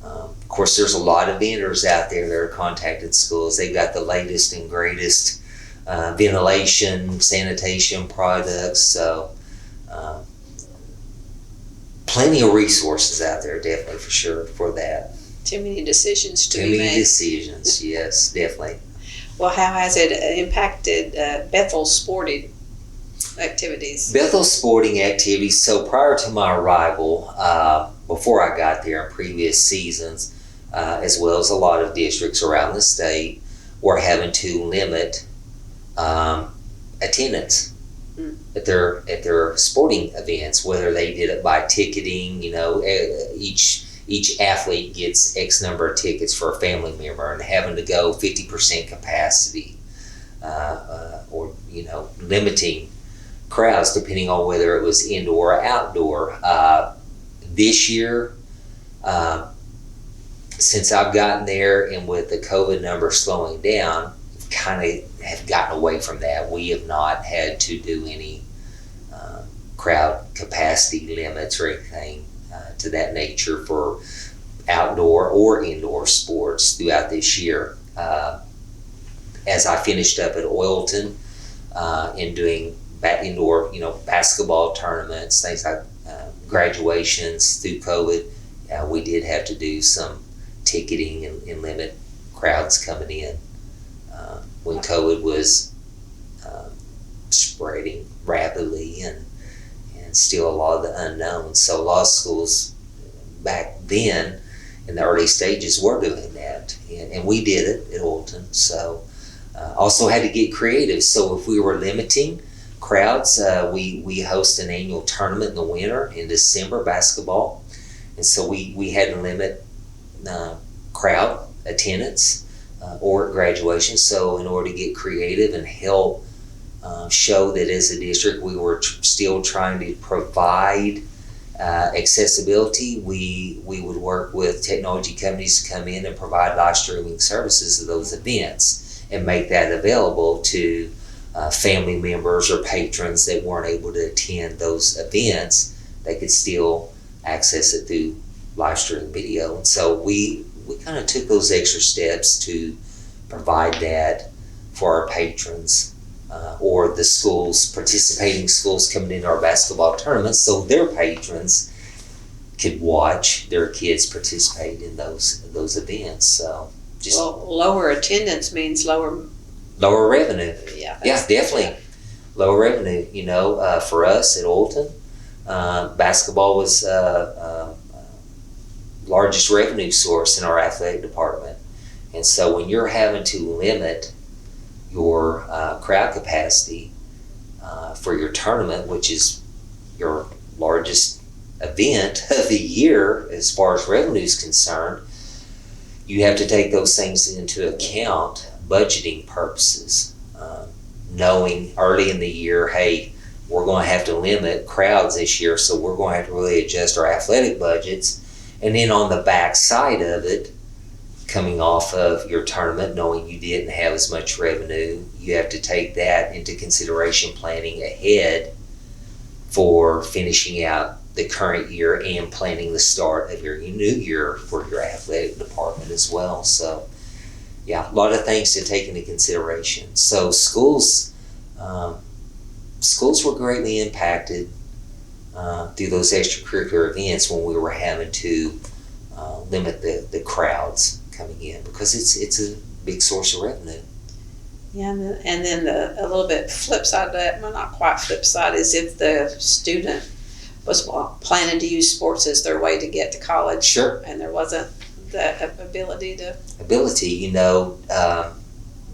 B: of course, there's a lot of vendors out there that are contacting schools. They've got the latest and greatest ventilation, sanitation products. So, plenty of resources out there, definitely, for sure, for that.
A: Too many decisions to be made.
B: Too many decisions, yes, definitely.
A: Well, how has it impacted Bethel's sporting activities?
B: Bethel's sporting activities, so prior to my arrival, before I got there in previous seasons, as well as a lot of districts around the state, were having to limit attendance at their sporting events, whether they did it by ticketing. Each athlete gets X number of tickets for a family member, and having to go 50% capacity, or limiting crowds depending on whether it was indoor or outdoor. This year, since I've gotten there, and with the COVID numbers slowing down, kind of have gotten away from that. We have not had to do any crowd capacity limits or anything to that nature for outdoor or indoor sports throughout this year. As I finished up at Oilton and doing indoor, basketball tournaments, things like graduations through COVID, we did have to do some ticketing and limit crowds coming in when COVID was spreading rapidly and still a lot of the unknowns. So a lot of schools back then in the early stages were doing that, and we did it at Oilton. So also had to get creative. So if we were limiting crowds, we host an annual tournament in the winter in December, basketball, and so we had to limit crowd attendance or graduation. So in order to get creative and help show that as a district we were still trying to provide accessibility, we would work with technology companies to come in and provide live streaming services of those events and make that available to family members or patrons that weren't able to attend those events. They could still access it through live stream video. And so we kind of took those extra steps to provide that for our patrons or the schools, participating schools coming into our basketball tournaments, so their patrons could watch their kids participate in those events. So just
A: lower attendance means lower
B: revenue.
A: Yeah,
B: definitely.
A: Yeah.
B: Lower revenue. For us at Oilton, basketball was largest revenue source in our athletic department, and so when you're having to limit your crowd capacity for your tournament, which is your largest event of the year as far as revenue is concerned, you have to take those things into account, budgeting purposes, knowing early in the year, hey, we're going to have to limit crowds this year, so we're going to have to really adjust our athletic budgets. And then on the back side of it, coming off of your tournament, knowing you didn't have as much revenue, you have to take that into consideration planning ahead for finishing out the current year and planning the start of your new year for your athletic department as well. So yeah, a lot of things to take into consideration. So schools were greatly impacted through those extracurricular events when we were having to limit the crowds coming in, because it's a big source of revenue.
A: Yeah, and then a little bit flip side of that, well, not quite flip side, is if the student was planning to use sports as their way to get to college.
B: Sure.
A: And there wasn't the ability,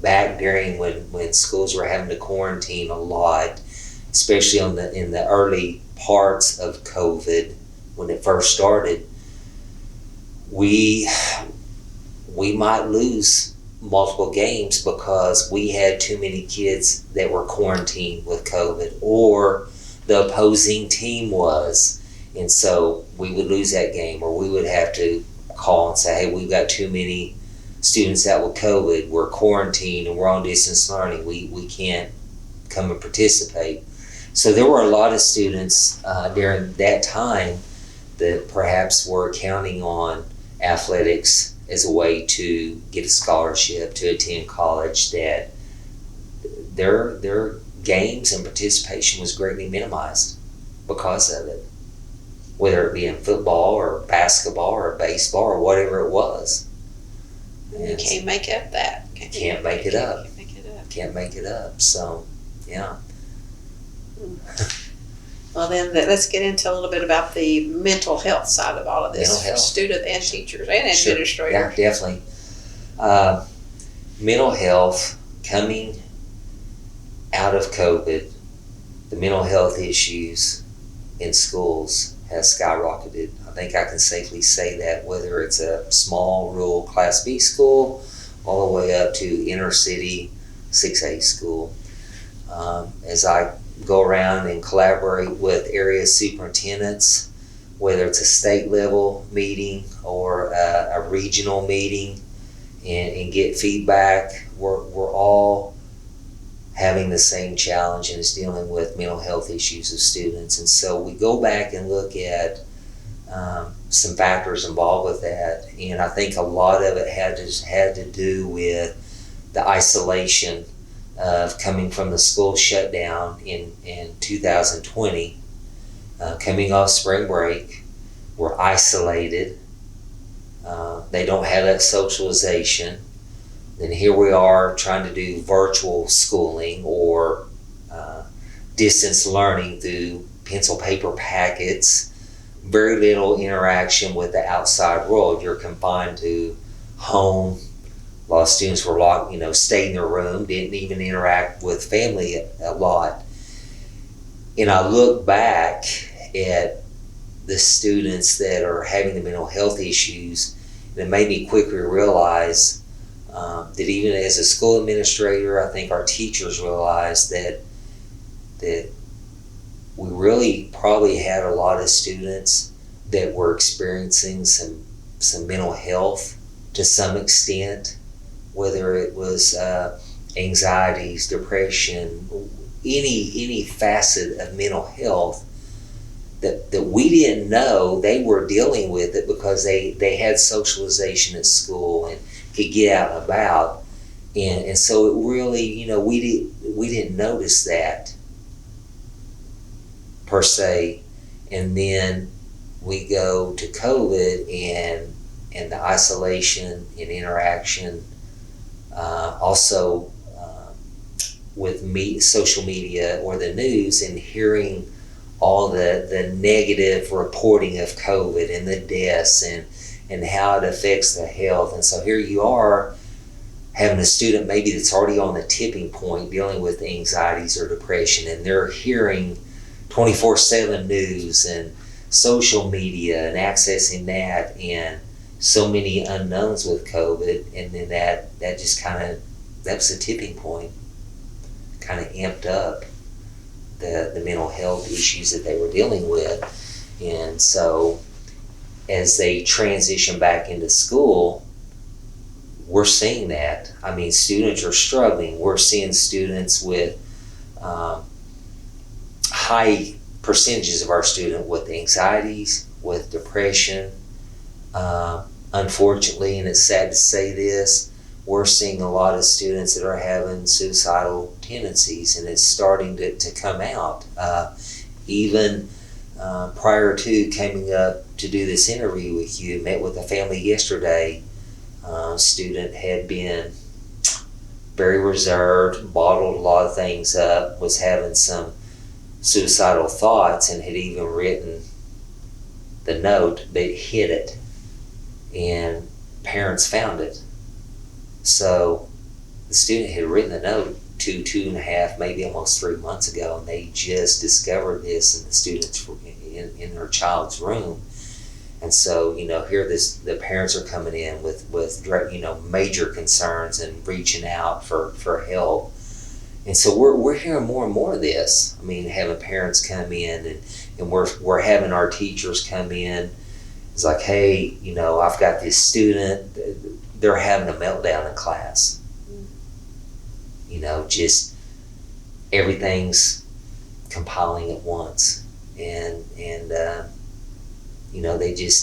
B: back during when schools were having to quarantine a lot, especially in the early parts of COVID when it first started, we might lose multiple games because we had too many kids that were quarantined with COVID, or the opposing team was, and so we would lose that game, or we would have to call and say, hey, we've got too many students out with COVID, we're quarantined and we're on distance learning, we can't come and participate. So there were a lot of students during that time that perhaps were counting on athletics as a way to get a scholarship to attend college, that their games and participation was greatly minimized because of it, whether it be in football or basketball or baseball or whatever it was.
A: You can't make up that.
B: Can't make it up.
A: Can't make it up.
B: So, yeah.
A: Well, then let's get into a little bit about the mental health side of all of this.
B: Mental health.
A: Student and teachers and
B: Sure.
A: administrators.
B: Yeah, definitely. Mental health, coming out of COVID, the mental health issues in schools has skyrocketed. I think I can safely say that, whether it's a small rural Class B school all the way up to inner city 6A school. As I go around and collaborate with area superintendents, whether it's a state level meeting or a regional meeting, and get feedback, we're all having the same challenge, and it's dealing with mental health issues of students. And so we go back and look at some factors involved with that, and I think a lot of it had to do with the isolation of coming from the school shutdown in 2020, coming off spring break. We're isolated. They don't have that socialization. Then here we are trying to do virtual schooling or distance learning through pencil paper packets. Very little interaction with the outside world. You're confined to home. A lot of students were locked, stayed in their room, didn't even interact with family a lot. And I look back at the students that are having the mental health issues, and it made me quickly realize that even as a school administrator, I think our teachers realized that we really probably had a lot of students that were experiencing some mental health to some extent, whether it was anxieties, depression, any facet of mental health that we didn't know they were dealing with it because they had socialization at school and could get out and about. And so it really, we didn't notice that per se. And then we go to COVID and the isolation and interaction, also with social media or the news, and hearing all the negative reporting of COVID and the deaths and how it affects the health. And so here you are having a student maybe that's already on the tipping point dealing with anxieties or depression, and they're hearing 24/7 news and social media and accessing that, and so many unknowns with COVID, and then that just that's a tipping point, kind of amped up the mental health issues that they were dealing with. And so as they transition back into school, we're seeing that. I mean, students are struggling. We're seeing students with high percentages of our students with anxieties, with depression. Unfortunately, and it's sad to say this, we're seeing a lot of students that are having suicidal tendencies, and it's starting to come out. Even prior to coming up to do this interview with you, met with a family yesterday. Student had been very reserved, bottled a lot of things up, was having some suicidal thoughts, and had even written the note, but hid it, and parents found it. So the student had written the note 2.5, maybe almost 3 months ago, and they just discovered this in the students in their child's room. And so, here the parents are coming in with major concerns and reaching out for help. And so we're hearing more and more of this. I mean, having parents come in, and we're having our teachers come in. It's like, hey, I've got this student, they're having a meltdown in class. Just everything's compiling at once. And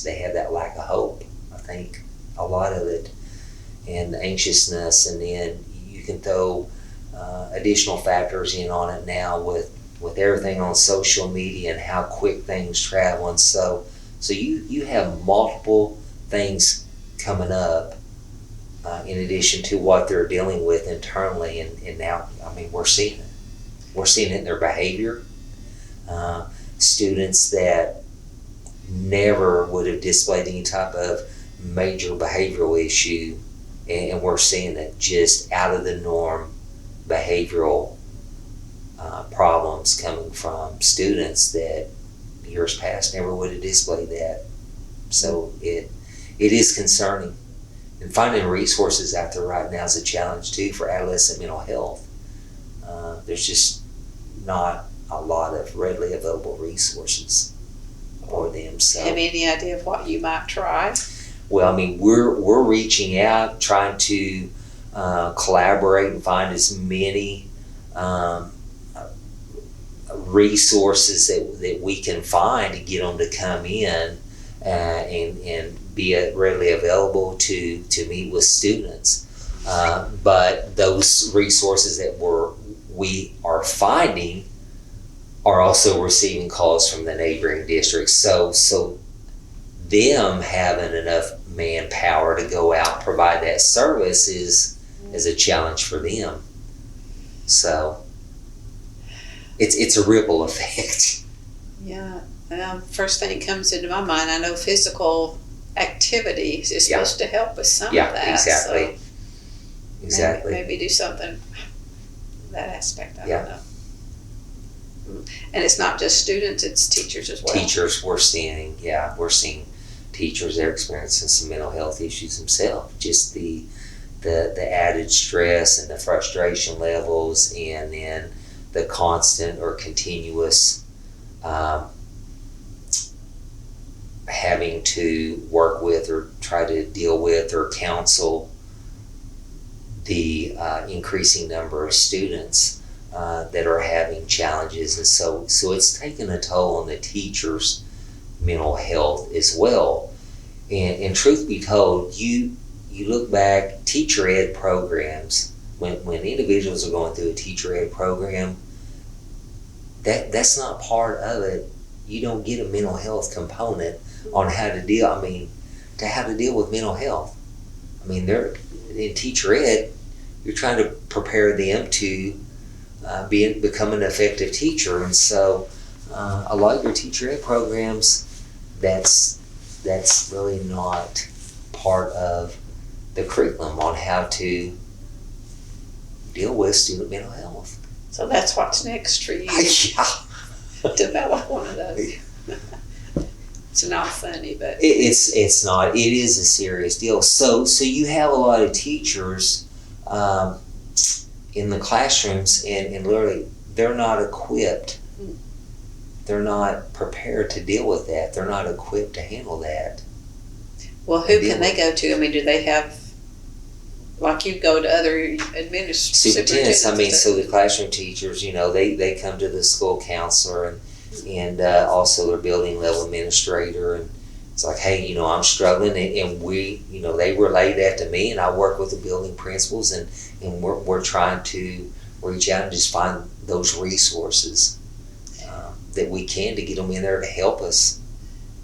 B: they have that lack of hope. I think a lot of it, and the anxiousness, and then you can throw additional factors in on it now with everything on social media and how quick things travel. And so you have multiple things coming up in addition to what they're dealing with internally, and now, I mean, we're seeing it. We're seeing it in their behavior. Students that never would have displayed any type of major behavioral issue, and we're seeing it just out of the norm behavioral problems coming from students that years past never would have displayed that. So it is concerning, and finding resources out there right now is a challenge too for adolescent mental health. There's just not a lot of readily available resources for them. So,
A: have any idea of what you might try?
B: Well, I mean, we're reaching out, trying to collaborate and find as many resources that we can find to get them to come in and be readily available to meet with students. But those resources that we are finding are also receiving calls from the neighboring districts. So them having enough manpower to go out and provide that service is a challenge for them. So it's a ripple effect.
A: Yeah. First thing that comes into my mind, I know physical activity is supposed to help with some of that.
B: Yeah, exactly.
A: So
B: exactly.
A: Maybe do something that aspect. I don't know. And it's not just students; it's teachers as well.
B: Teachers, we're seeing teachers that are experiencing some mental health issues themselves. Just the added stress and the frustration levels, and then the constant or continuous having to work with or try to deal with or counsel the increasing number of students that are having challenges. And so it's taken a toll on the teachers' mental health as well. And truth be told, you look back, teacher ed programs, when individuals are going through a teacher ed program, that's not part of it. You don't get a mental health component on how to deal with mental health. I mean, they're in teacher ed, you're trying to prepare them to become an effective teacher. And so a lot of your teacher ed programs, that's really not part of the curriculum on how to deal with student mental health.
A: So that's what's next for you.
B: Yeah.
A: develop one of those. It's not funny, but
B: it's not. It is a serious deal. So you have a lot of teachers in the classrooms, and literally they're not equipped. They're not prepared to deal with that. They're not equipped to handle that.
A: well, who can they go to? I mean, do they have, like you go to other
B: Superintendents, I mean, so the classroom teachers, they come to the school counselor and also their building level administrator, and it's like, hey, I'm struggling, and we, they relay that to me, and I work with the building principals, and we're trying to reach out and just find those resources that we can to get them in there to help us.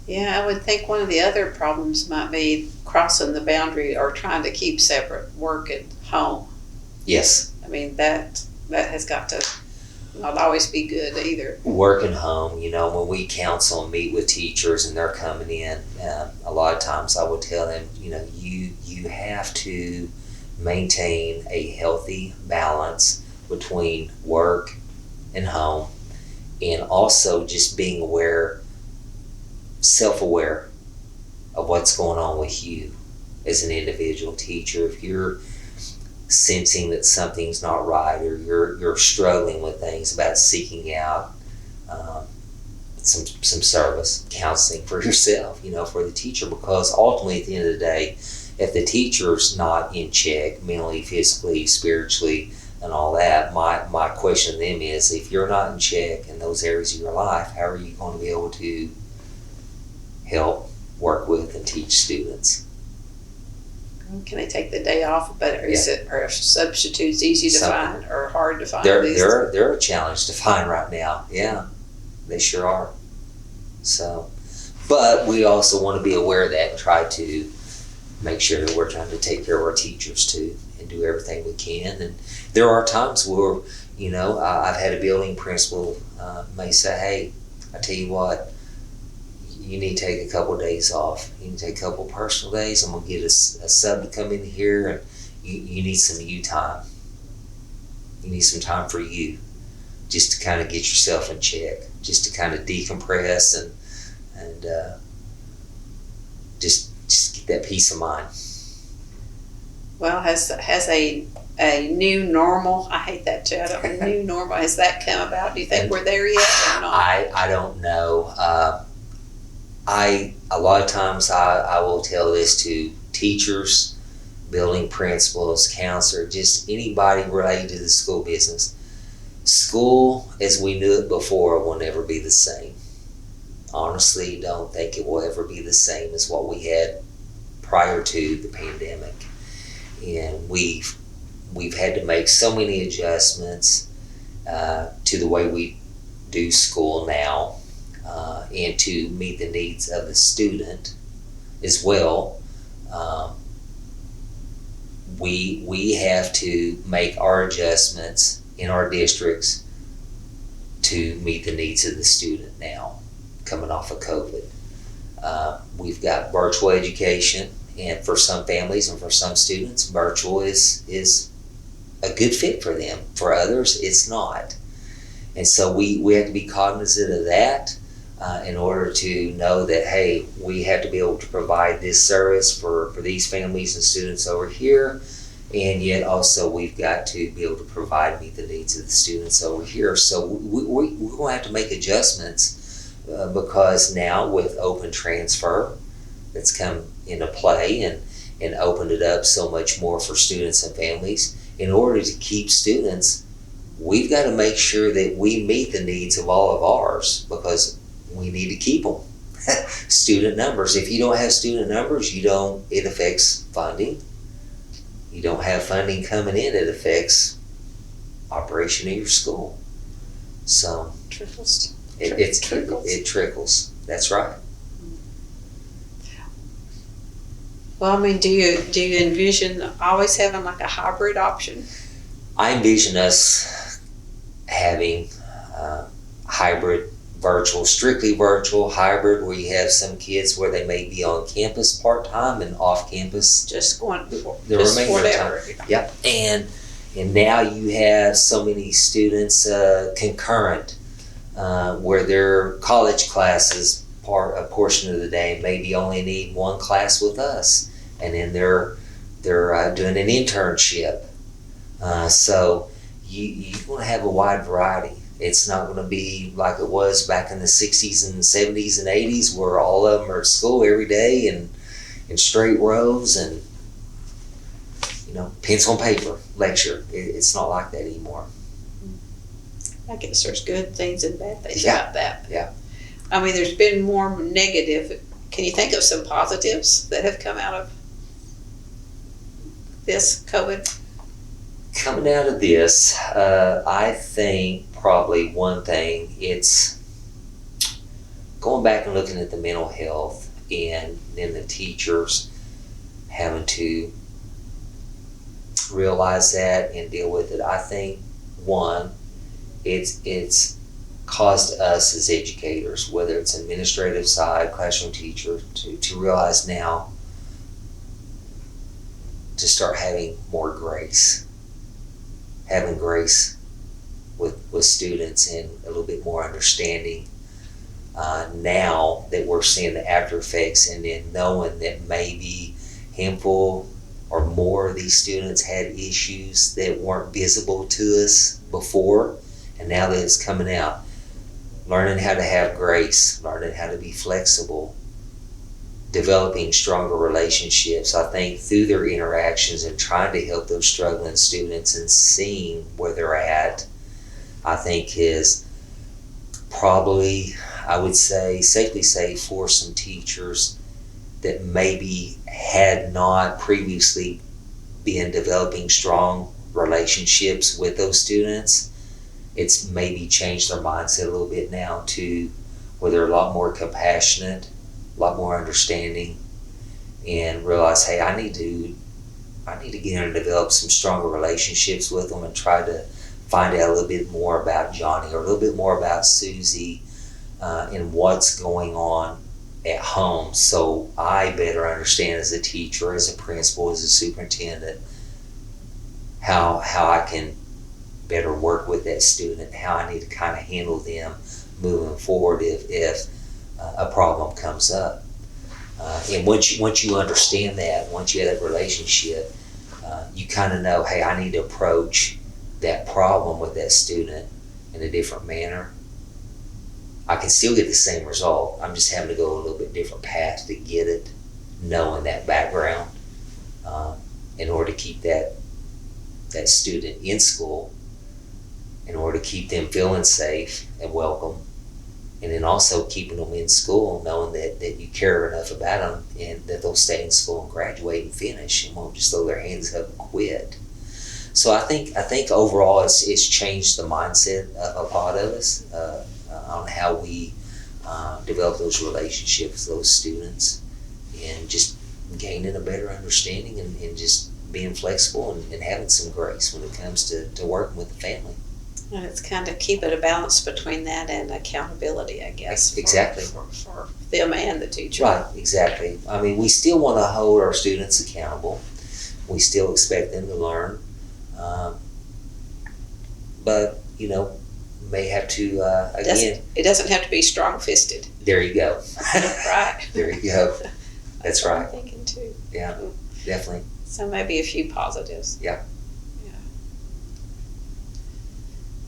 A: Yeah, I would think one of the other problems might be crossing the boundary or trying to keep separate work and home.
B: Yes.
A: I mean, that has got to not always be good either.
B: Work and home, when we counsel and meet with teachers and they're coming in, a lot of times I would tell them, you have to maintain a healthy balance between work and home, and also just being self-aware of what's going on with you as an individual teacher. If you're sensing that something's not right, or you're struggling with things, about seeking out some service, counseling for yourself, for the teacher, because ultimately at the end of the day, if the teacher's not in check mentally, physically, spiritually, and all that, my question to them is, if you're not in check in those areas of your life, how are you going to be able to help, work with, and teach students?
A: Can they take the day off? But are substitutes easy to find or hard to find?
B: They're a challenge to find right now. Yeah, they sure are. So, but we also want to be aware of that and try to make sure that we're trying to take care of our teachers too, and do everything we can. And there are times where, I've had a building principal may say, hey, I tell you what, you need to take a couple of days off. You need to take a couple of personal days. I'm going to get a sub to come in here, and you need some you time. You need some time for you, just to kind of get yourself in check, just to kind of decompress and just get that peace of mind.
A: Well, has a new normal, I hate that too, new normal, has that come about? Do you think we're there yet or not?
B: I don't know. A lot of times I will tell this to teachers, building principals, counselors, just anybody related to the school business. School as we knew it before will never be the same. Honestly, don't think it will ever be the same as what we had prior to the pandemic. And we've had to make so many adjustments to the way we do school now, and to meet the needs of the student as well. We have to make our adjustments in our districts to meet the needs of the student now, coming off of COVID. We've got virtual education, and for some families and for some students, virtual is a good fit for them. For others, it's not. And so we have to be cognizant of that in order to know that, hey, we have to be able to provide this service for these families and students over here, and yet also we've got to be able to meet the needs of the students over here. So we're going to have to make adjustments because now with open transfer that's come into play and opened it up so much more for students and families, in order to keep students, we've got to make sure that we meet the needs of all of ours, because we need to keep them. Student numbers. If you don't have student numbers, it affects funding. You don't have funding coming in, it affects operation of your school. So
A: Trickles.
B: It trickles. That's right.
A: Well, I mean, do you envision always having like a hybrid option?
B: I envision us having hybrid, virtual, strictly virtual, hybrid, where you have some kids where they may be on campus part-time and off-campus
A: just going
B: the
A: just
B: remainder
A: whatever.
B: of time. Yep. And now you have so many students concurrent where their college classes a portion of the day maybe only need one class with us, and then they're doing an internship. So you want to have a wide variety. It's not going to be like it was back in the 60s and 70s and 80s where all of them are at school every day and in straight rows and, pencil and paper lecture. It's not like that anymore.
A: I guess there's good things and bad things
B: Yeah.
A: about that.
B: Yeah.
A: I mean, there's been more negative. Can you think of some positives that have come out of this COVID?
B: Coming out of this, I think probably one thing, it's going back and looking at the mental health and then the teachers having to realize that and deal with it. I think, one, it's caused us as educators, whether it's administrative side, classroom teacher, to realize now to start having more grace. Having grace with students and a little bit more understanding. Now that we're seeing the after effects and then knowing that maybe handful or more of these students had issues that weren't visible to us before, and now that it's coming out, learning how to have grace, learning how to be flexible, developing stronger relationships. I think through their interactions and trying to help those struggling students and seeing where they're at, I think is probably, I would say, safely say, for some teachers that maybe had not previously been developing strong relationships with those students, it's maybe changed their mindset a little bit now to where they're a lot more compassionate, a lot more understanding, and realize, hey, I need to get in and develop some stronger relationships with them and try to find out a little bit more about Johnny or a little bit more about Susie and what's going on at home, so I better understand as a teacher, as a principal, as a superintendent, how I can better work with that student, how I need to kind of handle them moving forward if a problem comes up. And once you understand that, once you have that relationship, you kind of know, hey, I need to approach that problem with that student in a different manner. I can still get the same result. I'm just having to go a little bit different path to get it, knowing that background, in order to keep that student in school, in order to keep them feeling safe and welcome, and then also keeping them in school, knowing that you care enough about them and that they'll stay in school and graduate and finish and won't just throw their hands up and quit. So I think overall it's changed the mindset of a lot of us on how we develop those relationships with those students, and just gaining a better understanding and just being flexible and having some grace when it comes to working with the family.
A: And it's kind of keeping a balance between that and accountability, I guess.
B: Exactly.
A: For them and the teacher.
B: Right, exactly. I mean, we still want to hold our students accountable. We still expect them to learn. But, may have to, again.
A: It doesn't have to be strong-fisted.
B: There you go.
A: Right.
B: There you go. That's right.
A: I'm thinking too.
B: Yeah, definitely.
A: So maybe a few positives.
B: Yeah.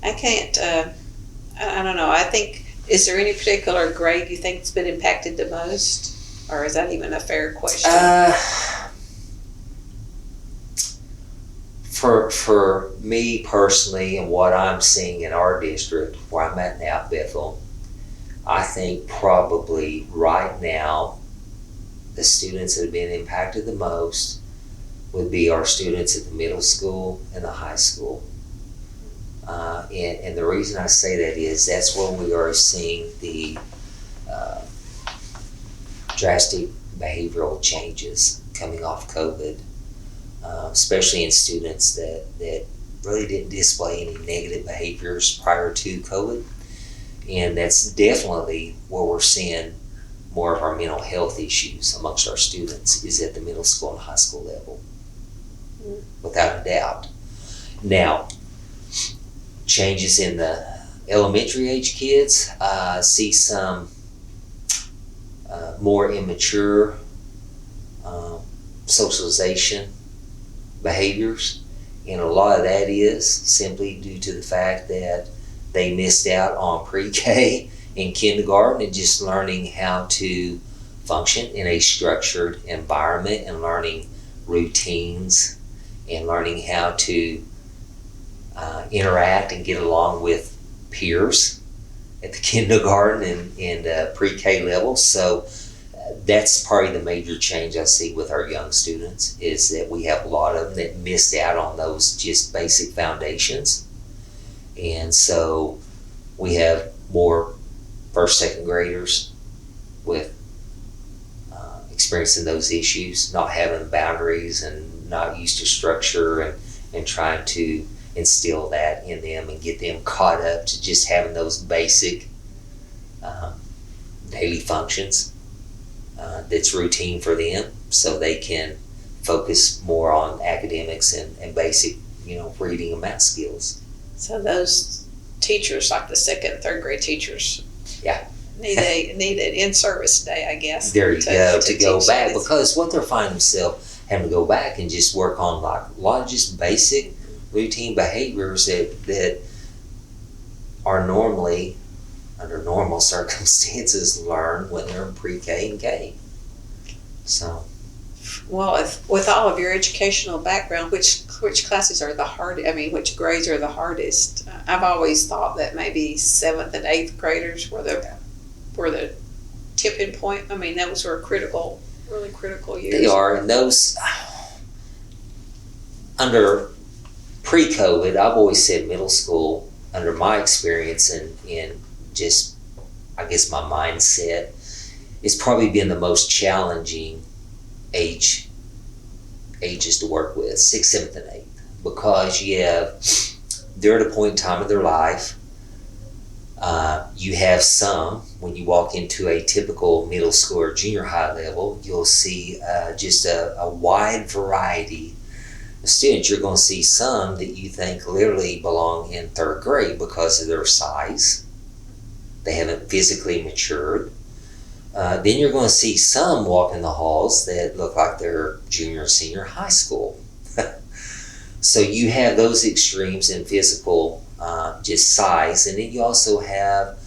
A: I can't, I don't know, I think, is there any particular grade you think has been impacted the most? Or is that even a fair question?
B: For me personally and what I'm seeing in our district, where I'm at now, Bethel, I think probably right now the students that have been impacted the most would be our students at the middle school and the high school. And the reason I say that is that's where we are seeing the drastic behavioral changes coming off COVID, especially in students that really didn't display any negative behaviors prior to COVID. And that's definitely where we're seeing more of our mental health issues amongst our students is at the middle school and high school level, without a doubt. Now, changes in the elementary age kids, see some more immature socialization behaviors, and a lot of that is simply due to the fact that they missed out on pre-K and kindergarten and just learning how to function in a structured environment and learning routines and learning how to interact and get along with peers at the kindergarten and pre-K level. So that's probably the major change I see with our young students, is that we have a lot of them that missed out on those just basic foundations. And so we have more first, second graders with experiencing those issues, not having boundaries and not used to structure, and trying to instill that in them and get them caught up to just having those basic daily functions that's routine for them, so they can focus more on academics and basic, reading and math skills.
A: So those teachers, like the second and third grade teachers,
B: yeah,
A: need an in-service day, I guess.
B: There you go, to go back,
A: this.
B: because what they're finding themselves having to go back and just work on like a lot of just basic routine behaviors that are normally, under normal circumstances, learned when they're in pre-K and K. So,
A: well, with all of your educational background, which classes are the hardest? I mean, which grades are the hardest? I've always thought that maybe 7th and 8th graders were the tipping point. I mean, those were really critical years.
B: They are, and those under pre-COVID, I've always said middle school, under my experience and just, I guess, my mindset, it's probably been the most challenging ages to work with, 6th, 7th, and 8th, because they're at a point in time of their life. You have some, when you walk into a typical middle school or junior high level, you'll see just a wide variety of students. You're going to see some that you think literally belong in 3rd grade because of their size. They haven't physically matured. Then you're going to see some walk in the halls that look like they're junior and senior high school. So you have those extremes in physical just size, and then you also have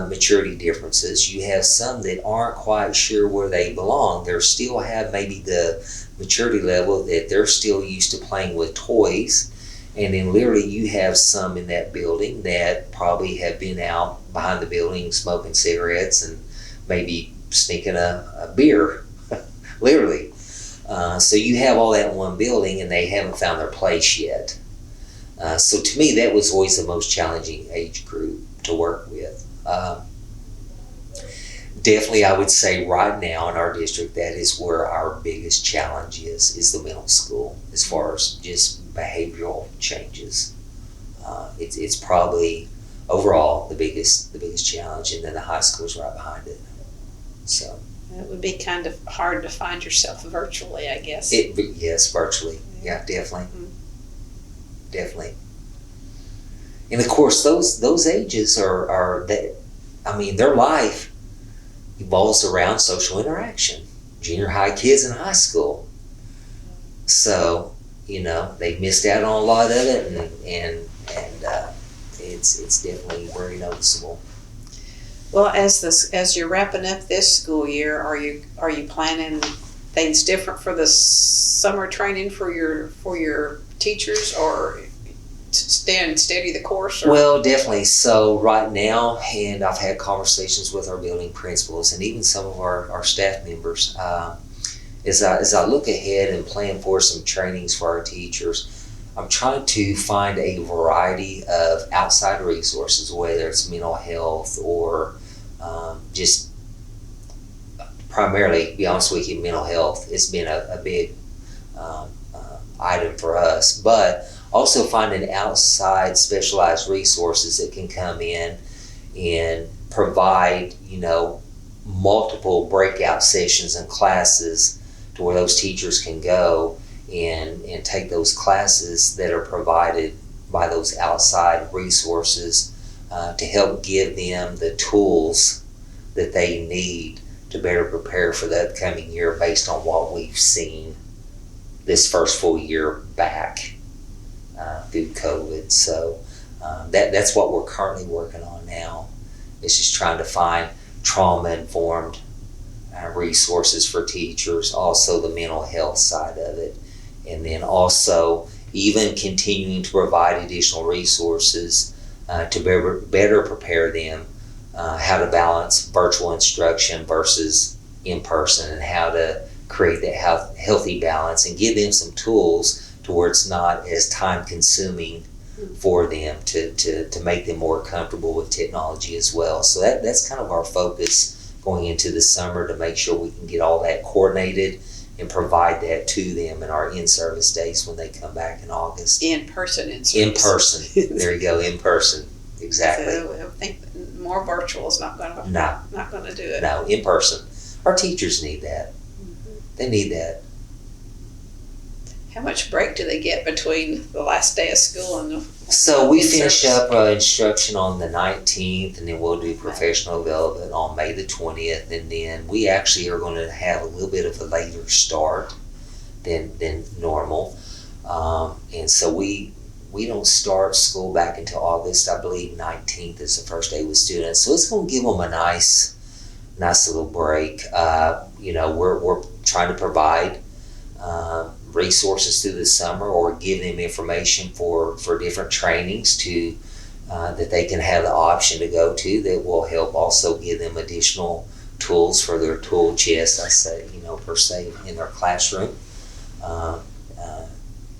B: maturity differences. You have some that aren't quite sure where they belong. They still have maybe the maturity level that they're still used to playing with toys. And then literally you have some in that building that probably have been out behind the building smoking cigarettes and maybe sneaking a beer, literally. So you have all that in one building, and they haven't found their place yet. So to me, that was always the most challenging age group to work with. Definitely, I would say right now in our district, that is where our biggest challenge is the middle school, as far as just behavioral changes. It's probably overall the biggest challenge, and then the high school is right behind it. So
A: it would be kind of hard to find yourself virtually, I guess.
B: Yes, virtually. Yeah, definitely. Mm-hmm. Definitely. And of course, those ages are that. I mean, their life evolves around social interaction. Junior high kids in high school. So, they missed out on a lot of it, and it's definitely very noticeable.
A: Well, as you're wrapping up this school year, are you planning things different for the summer training for your teachers, or steady the course? Or?
B: Well, definitely. So right now, and I've had conversations with our building principals and even some of our staff members, as I look ahead and plan for some trainings for our teachers, I'm trying to find a variety of outside resources, whether it's mental health or just primarily, to be honest with you, mental health has been a big item for us, but also finding outside specialized resources that can come in and provide, multiple breakout sessions and classes to where those teachers can go and take those classes that are provided by those outside resources to help give them the tools that they need to better prepare for the upcoming year based on what we've seen this first full year back through COVID. So that's what we're currently working on now. It's just trying to find trauma-informed resources for teachers, also the mental health side of it, and then also even continuing to provide additional resources to better prepare them how to balance virtual instruction versus in person, and how to create that healthy balance and give them some tools to where it's not as time consuming for them to make them more comfortable with technology as well. So that's kind of our focus going into the summer, to make sure we can get all that coordinated and provide that to them in our in-service days when they come back in August.
A: In person.
B: In person. There you go, in person. Exactly.
A: So I think more virtual is not going to do it.
B: No, in person. Our teachers need that. They need that.
A: How much break do they get between the last day of school and the
B: So we finish up instruction on the 19th, and then we'll do professional development on May the 20th, and then we actually are going to have a little bit of a later start than normal. And so we don't start school back until August. I believe 19th is the first day with students. So it's going to give them a nice little break. We're trying to provide resources through the summer, or give them information for different trainings to that they can have the option to go to, that will help also give them additional tools for their tool chest, I say, per se, in their classroom.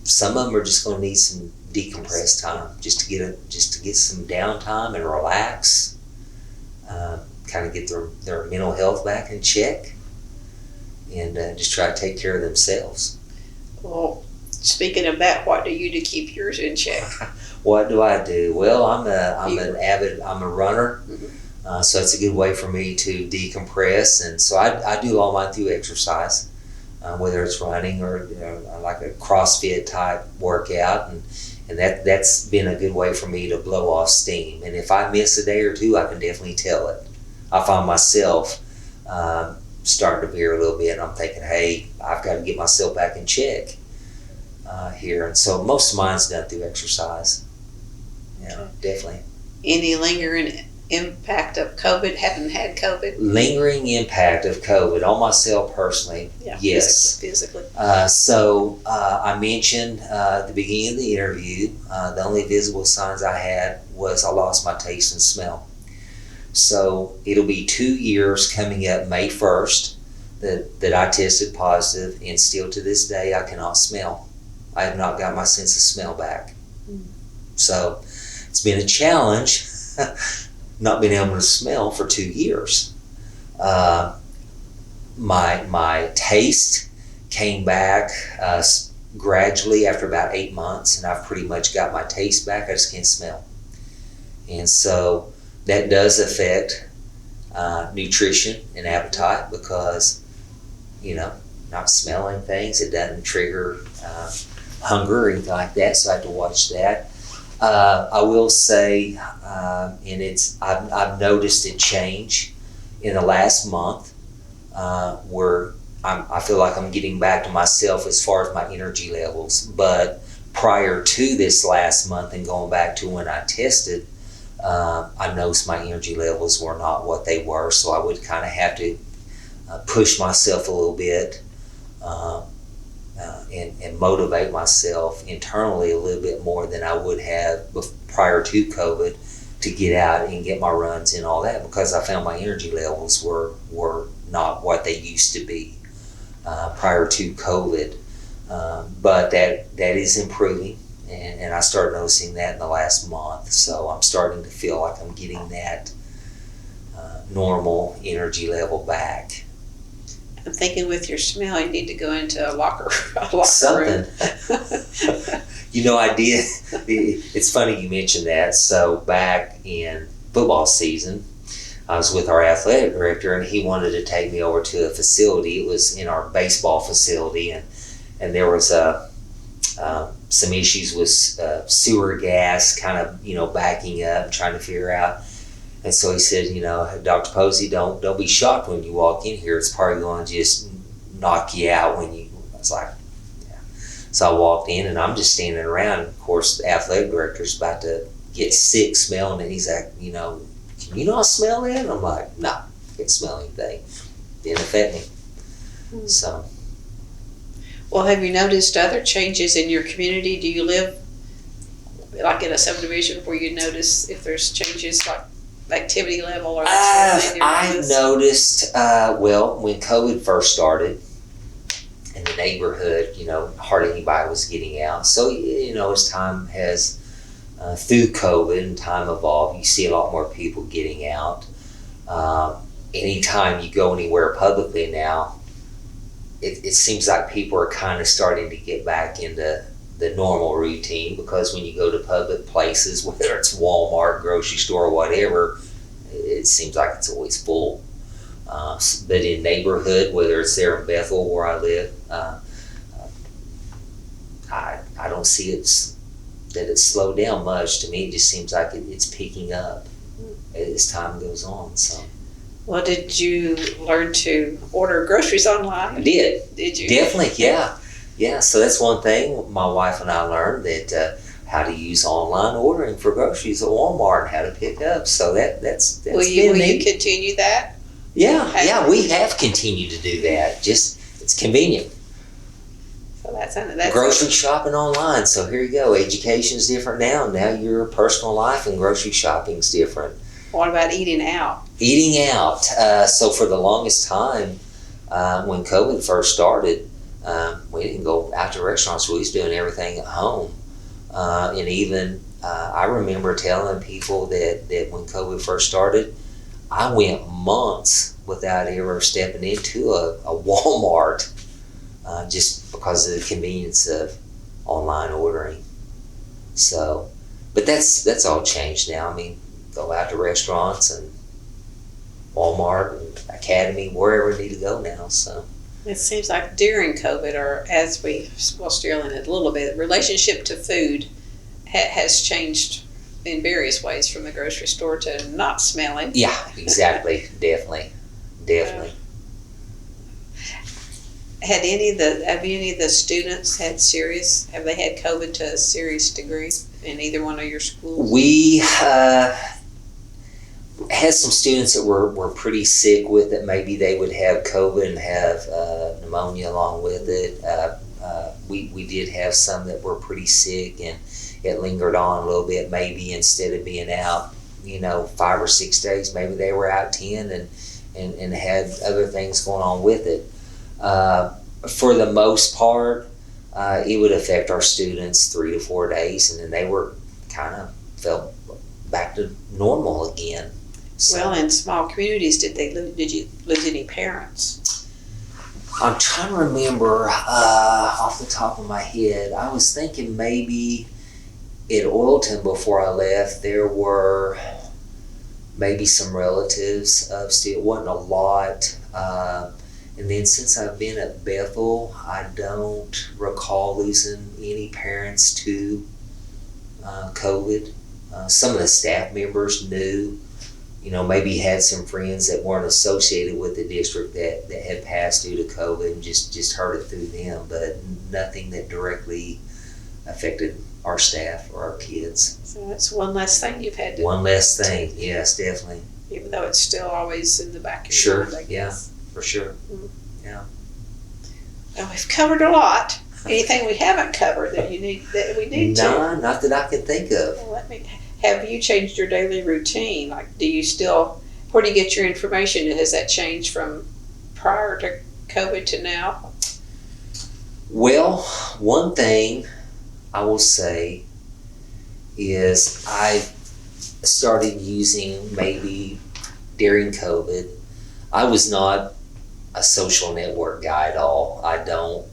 B: Some of them are just going to need some decompress time, just to get some downtime and relax, kind of get their mental health back in check, and just try to take care of themselves.
A: Well, speaking of that, what do you do to keep yours in check?
B: What do I do? Well, I'm a runner, so it's a good way for me to decompress, and so I do all mine through exercise, whether it's running or like a CrossFit type workout, and that's been a good way for me to blow off steam. And if I miss a day or two, I can definitely tell it. I find myself starting to veer a little bit, and I'm thinking, hey, I've got to get myself back in check here. And so most of mine's done through exercise. Yeah, definitely.
A: Any lingering impact of COVID? Haven't had COVID?
B: Lingering impact of COVID on myself personally, yes.
A: Physically.
B: So I mentioned at the beginning of the interview, the only visible signs I had was I lost my taste and smell. So it'll be 2 years coming up May 1st that I tested positive, and still to this day I cannot smell. I have not got my sense of smell back. So it's been a challenge not being able to smell for 2 years. My taste came back gradually after about 8 months, and I've pretty much got my taste back. I just can't smell. And so that does affect nutrition and appetite, because not smelling things, it doesn't trigger hunger or anything like that, so I have to watch that. I will say, and I've noticed it change in the last month, where I feel like I'm getting back to myself as far as my energy levels. But prior to this last month and going back to when I tested, I noticed my energy levels were not what they were, so I would kind of have to push myself a little bit and motivate myself internally a little bit more than I would have prior to COVID to get out and get my runs and all that, because I found my energy levels were not what they used to be prior to COVID. But that is improving. And I started noticing that in the last month. So I'm starting to feel like I'm getting that normal energy level back.
A: I'm thinking with your smell, you need to go into a locker
B: Something.
A: room.
B: I did. It's funny you mentioned that. So back in football season, I was with our athletic director, and he wanted to take me over to a facility. It was in our baseball facility, and there was some issues with sewer gas, kind of, backing up and trying to figure out. And so he said, Dr. Posey, don't be shocked when you walk in here. It's probably going to just knock you out when you. I was like, yeah. So I walked in and I'm just standing around. Of course, the athletic director's about to get sick smelling it. He's like, can you not smell that? And I'm like, no, I can't smell anything. Didn't affect me. So.
A: Well, have you noticed other changes in your community? Do you live like in a subdivision where you notice if there's changes like activity level or that sort of thing?
B: I've noticed, when COVID first started in the neighborhood, hardly anybody was getting out. So, as time has, through COVID and time evolved, you see a lot more people getting out. Anytime you go anywhere publicly now, it seems like people are kind of starting to get back into the normal routine, because when you go to public places, whether it's Walmart, grocery store, whatever, it seems like it's always full. But in neighborhood, whether it's there in Bethel where I live, I don't see that it's slowed down much. To me, it just seems like it's picking up as time goes on. So.
A: Well, did you learn to order groceries online?
B: I did.
A: Did you?
B: Definitely, yeah. Yeah, so that's one thing my wife and I learned, that how to use online ordering for groceries at Walmart and how to pick up. So that's
A: will you continue that?
B: Yeah, we have continued to do that. Just, it's convenient.
A: So that's
B: grocery shopping online. So here you go. Education's different now. Now your personal life and grocery shopping's different.
A: What about eating out?
B: Eating out. So for the longest time, when COVID first started, we didn't go out to restaurants. We was doing everything at home. And even I remember telling people that when COVID first started, I went months without ever stepping into a Walmart, just because of the convenience of online ordering. So, but that's all changed now. I mean, go out to restaurants and Walmart and Academy, wherever we need to go now. So
A: it seems like during COVID, or as we're still in it a little bit, relationship to food has changed in various ways, from the grocery store to not smelling.
B: Yeah, exactly. Definitely.
A: Have any of the students have they had COVID to a serious degree in either one of your schools?
B: We had some students that were pretty sick with it. Maybe they would have COVID and have pneumonia along with it. We did have some that were pretty sick, and it lingered on a little bit. Maybe instead of being out, 5 or 6 days, maybe they were out 10 and had other things going on with it. For the most part, it would affect our students 3 to 4 days, and then they were kind of felt back to normal again. So,
A: well, in small communities, did you lose any parents?
B: I'm trying to remember off the top of my head. I was thinking maybe at Oilton before I left, there were maybe some relatives of still. It wasn't a lot. And then since I've been at Bethel, I don't recall losing any parents to COVID. Some of the staff members knew, maybe had some friends that weren't associated with the district that had passed due to COVID and just heard it through them, but nothing that directly affected our staff or our kids.
A: So that's one less thing you've had to.
B: One less thing, yes, definitely.
A: Even though it's still always in the back of your mind, I guess.
B: Yeah, for sure.
A: Mm-hmm.
B: Yeah.
A: Well, we've covered a lot. Anything we haven't covered that we need to?
B: No, not that I can think of.
A: Well, have you changed your daily routine? Like, where do you get your information? Has that changed from prior to COVID to now?
B: Well, one thing I will say is I started using, maybe during COVID, I was not a social network guy at all. I don't,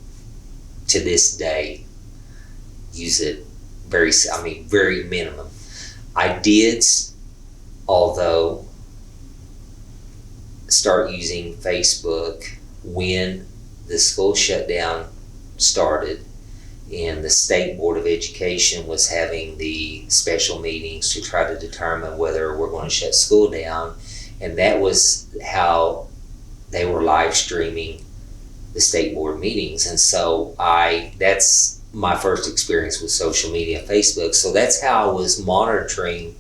B: to this day, use it very minimum. I did, although, start using Facebook when the school shutdown started and the State Board of Education was having the special meetings to try to determine whether we're going to shut school down. And that was how they were live streaming the state board meetings. And so that's my first experience with social media and Facebook. So that's how I was monitoring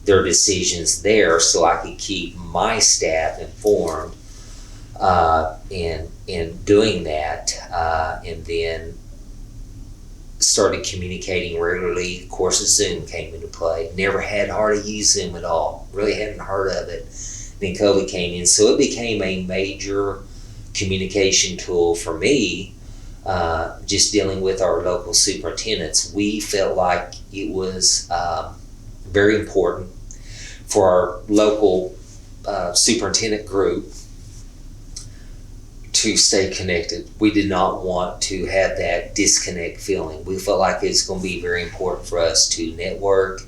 B: their decisions there, so I could keep my staff informed in doing that, and then started communicating regularly. Of course, Zoom came into play. Never had hardly used Zoom at all. Really hadn't heard of it. Then COVID came in, so it became a major communication tool for me. Just dealing with our local superintendents, we felt like it was very important for our local superintendent group to stay connected. We did not want to have that disconnect feeling. We felt like it's going to be very important for us to network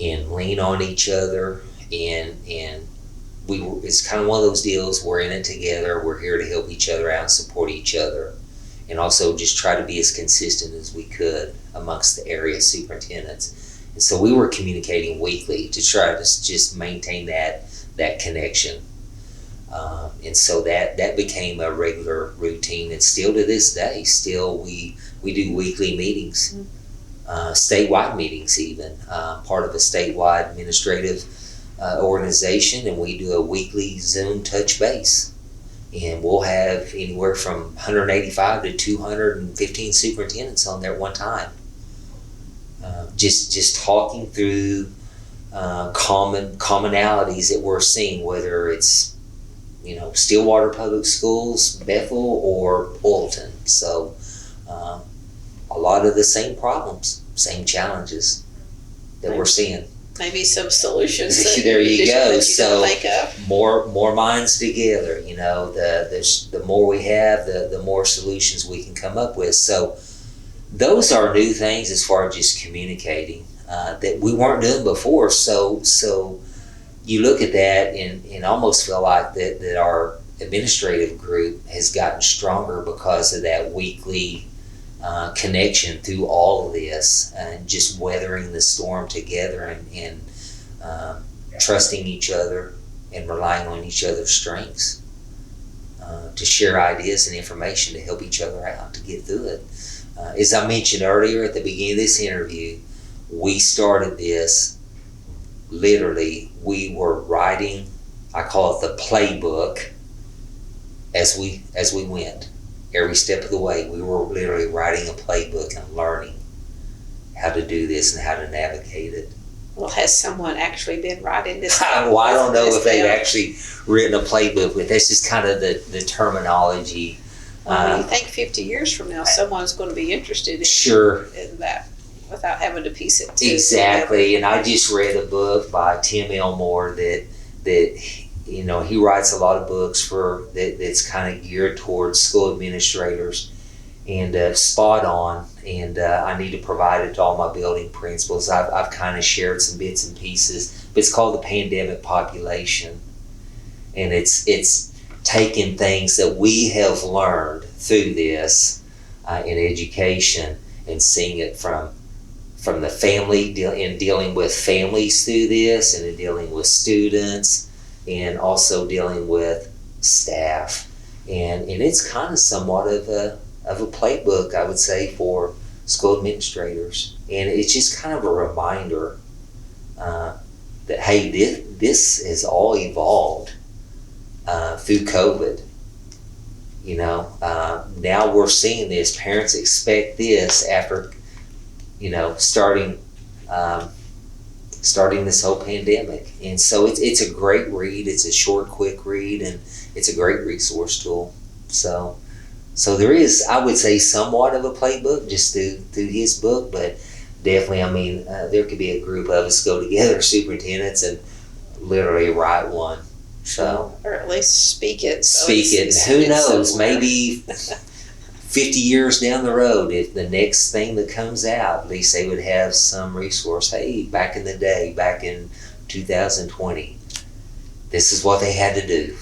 B: and lean on each other, and it's kind of one of those deals, we're in it together, we're here to help each other out and support each other, and also just try to be as consistent as we could amongst the area superintendents. And so we were communicating weekly to try to just maintain that connection. And so that became a regular routine, and still to this day, we do weekly meetings, statewide meetings even, part of a statewide administrative organization, and we do a weekly Zoom touch base. And we'll have anywhere from 185 to 215 superintendents on there at one time. Just talking through commonalities that we're seeing, whether it's Stillwater Public Schools, Bethel, or Oilton. So a lot of the same problems, same challenges that we're seeing.
A: Maybe some solutions.
B: There you go. So
A: think of.
B: more minds together. The more we have, the more solutions we can come up with. So those are new things as far as just communicating that we weren't doing before. So you look at that and almost feel like that our administrative group has gotten stronger because of that weekly connection through all of this, and just weathering the storm together, and trusting each other and relying on each other's strengths to share ideas and information to help each other out to get through it. As I mentioned earlier at the beginning of this interview, we started this literally. We were writing, I call it the playbook, as we went. Every step of the way, we were literally writing a playbook and learning how to do this and how to navigate it.
A: Well, has someone actually been writing this?
B: Well, I don't know if they've actually written a playbook, but that's just kind of the terminology.
A: Well, you think 50 years from now, someone's going to be interested in that without having to piece it together.
B: Exactly, and I just read a book by Tim Elmore that he writes a lot of books that's kind of geared towards school administrators, and spot on. And I need to provide it to all my building principals. I've kind of shared some bits and pieces, but it's called The Pandemic Population, and it's taking things that we have learned through this in education and seeing it from the family, and dealing with families through this, and dealing with students, and also dealing with staff, and it's kind of somewhat of a playbook, I would say, for school administrators. And it's just kind of a reminder that, hey, this has all evolved through COVID. Now we're seeing this. Parents expect this after starting this whole pandemic. And so it's a great read. It's a short, quick read, and it's a great resource tool. So there is, I would say, somewhat of a playbook just through his book, but definitely, there could be a group of us go together, superintendents, and literally write one. So,
A: or at least speak it.
B: Who knows? Maybe 50 years down the road, if the next thing that comes out, at least they would have some resource. Hey, back in the day, back in 2020, this is what they had to do.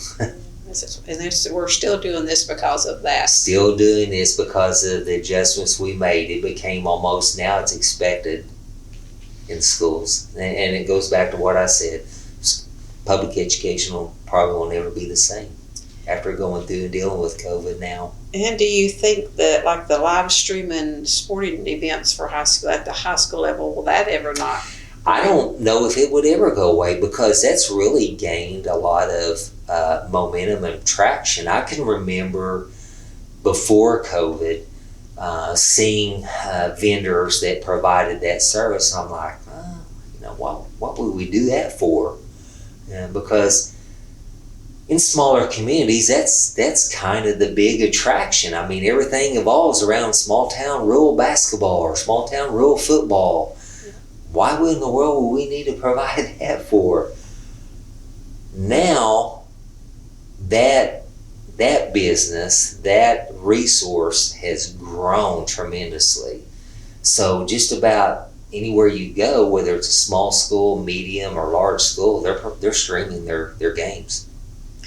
A: We're still doing this because of that.
B: Still doing this because of the adjustments we made. It became almost, now it's expected in schools. And it goes back to what I said. Public education probably will never be the same after going through and dealing with COVID now.
A: And do you think that, like, the live streaming sporting events for high school, at the high school level, will that ever not?
B: I don't know if it would ever go away, because that's really gained a lot of momentum and traction. I can remember before COVID seeing vendors that provided that service, and I'm like, what would we do that for? Because in smaller communities, that's kind of the big attraction. I mean, everything evolves around small town rural basketball or small town rural football. Why in the world would we need to provide that for? Now, that business, that resource has grown tremendously. So just about anywhere you go, whether it's a small school, medium, or large school, they're streaming their games.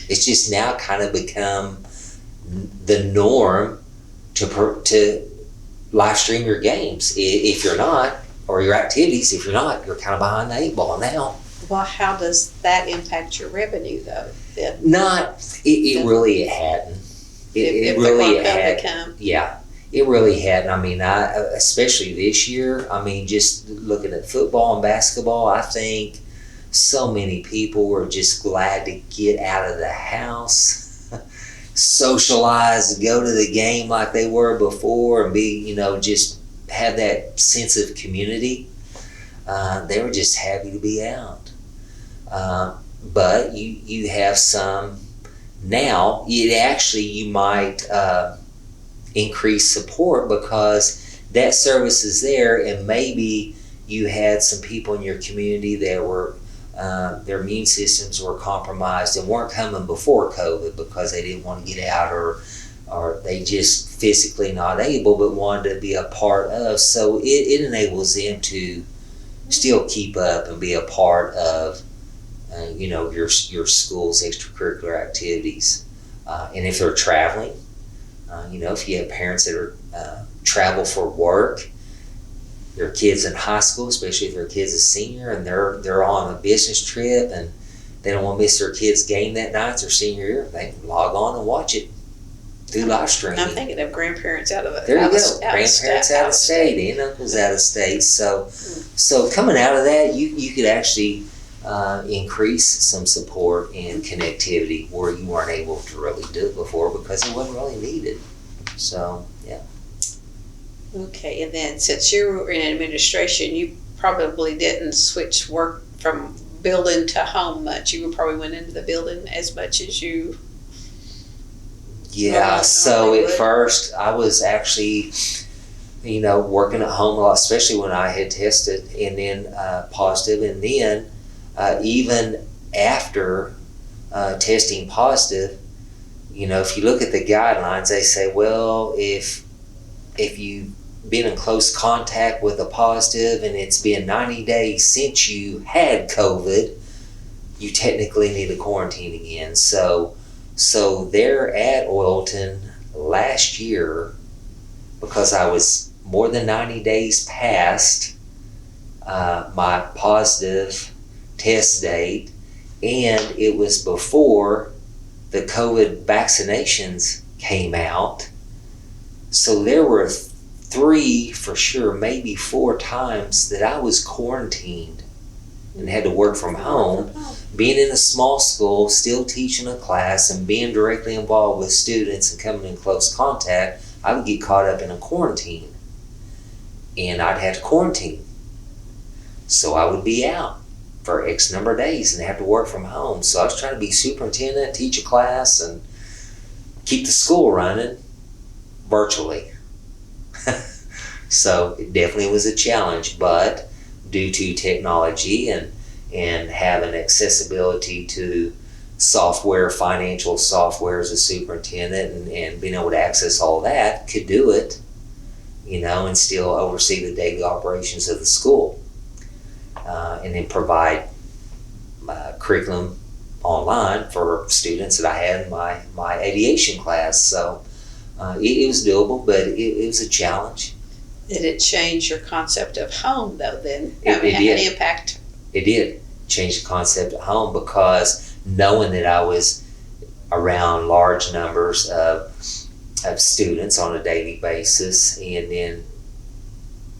B: It's just now kind of become the norm to live stream your games. If you're not, or your activities, if you're not, you're kind of behind the 8 ball now.
A: Well, how does that impact your revenue, though?
B: It really hadn't. It really hadn't. Yeah, it really hadn't. I mean, especially this year, I mean, just looking at football and basketball, I think so many people were just glad to get out of the house, socialize, go to the game like they were before, and be, just have that sense of community. They were just happy to be out. But you have some now. You might increase support because that service is there, and maybe you had some people in your community that were their immune systems were compromised and weren't coming before COVID because they didn't want to get out, or they just physically not able but wanted to be a part of. So it enables them to still keep up and be a part of your school's extracurricular activities. And if they're traveling, if you have parents that are travel for work, their kids in high school, especially if their kid's a senior and they're on a business trip and they don't want to miss their kid's game that night, it's their senior year, they can log on and watch it through live streaming.
A: I'm thinking of grandparents out of it.
B: There you go. Grandparents out of state and uncles out of state. So coming out of that, you could actually increase some support and connectivity where you weren't able to really do it before because it wasn't really needed. So, yeah.
A: Okay, and then since you were in administration, you probably didn't switch work from building to home much. You probably went into the building as much as you...
B: Yeah, so at first I was actually, working at home a lot, especially when I had tested and then positive. And then even after testing positive, if you look at the guidelines, they say, well, if you've been in close contact with a positive and it's been 90 days since you had COVID, you technically need to quarantine again. So there at Oilton last year, because I was more than 90 days past my positive test date, and it was before the COVID vaccinations came out. So there were 3 for sure, maybe 4 times that I was quarantined and had to work from home. Being in a small school, still teaching a class and being directly involved with students and coming in close contact, I would get caught up in a quarantine and I'd have to quarantine. So I would be out for X number of days and have to work from home. So I was trying to be superintendent, teach a class, and keep the school running virtually. So it definitely was a challenge, but due to technology and having accessibility to software, financial software as a superintendent, and being able to access all that, could do it, and still oversee the daily operations of the school, and then provide curriculum online for students that I had in my aviation class. So it was doable, but it was a challenge.
A: Did it change your concept of home, though, then?
B: It
A: Had
B: did.
A: any impact?
B: It did change the concept of home, because knowing that I was around large numbers of students on a daily basis, and then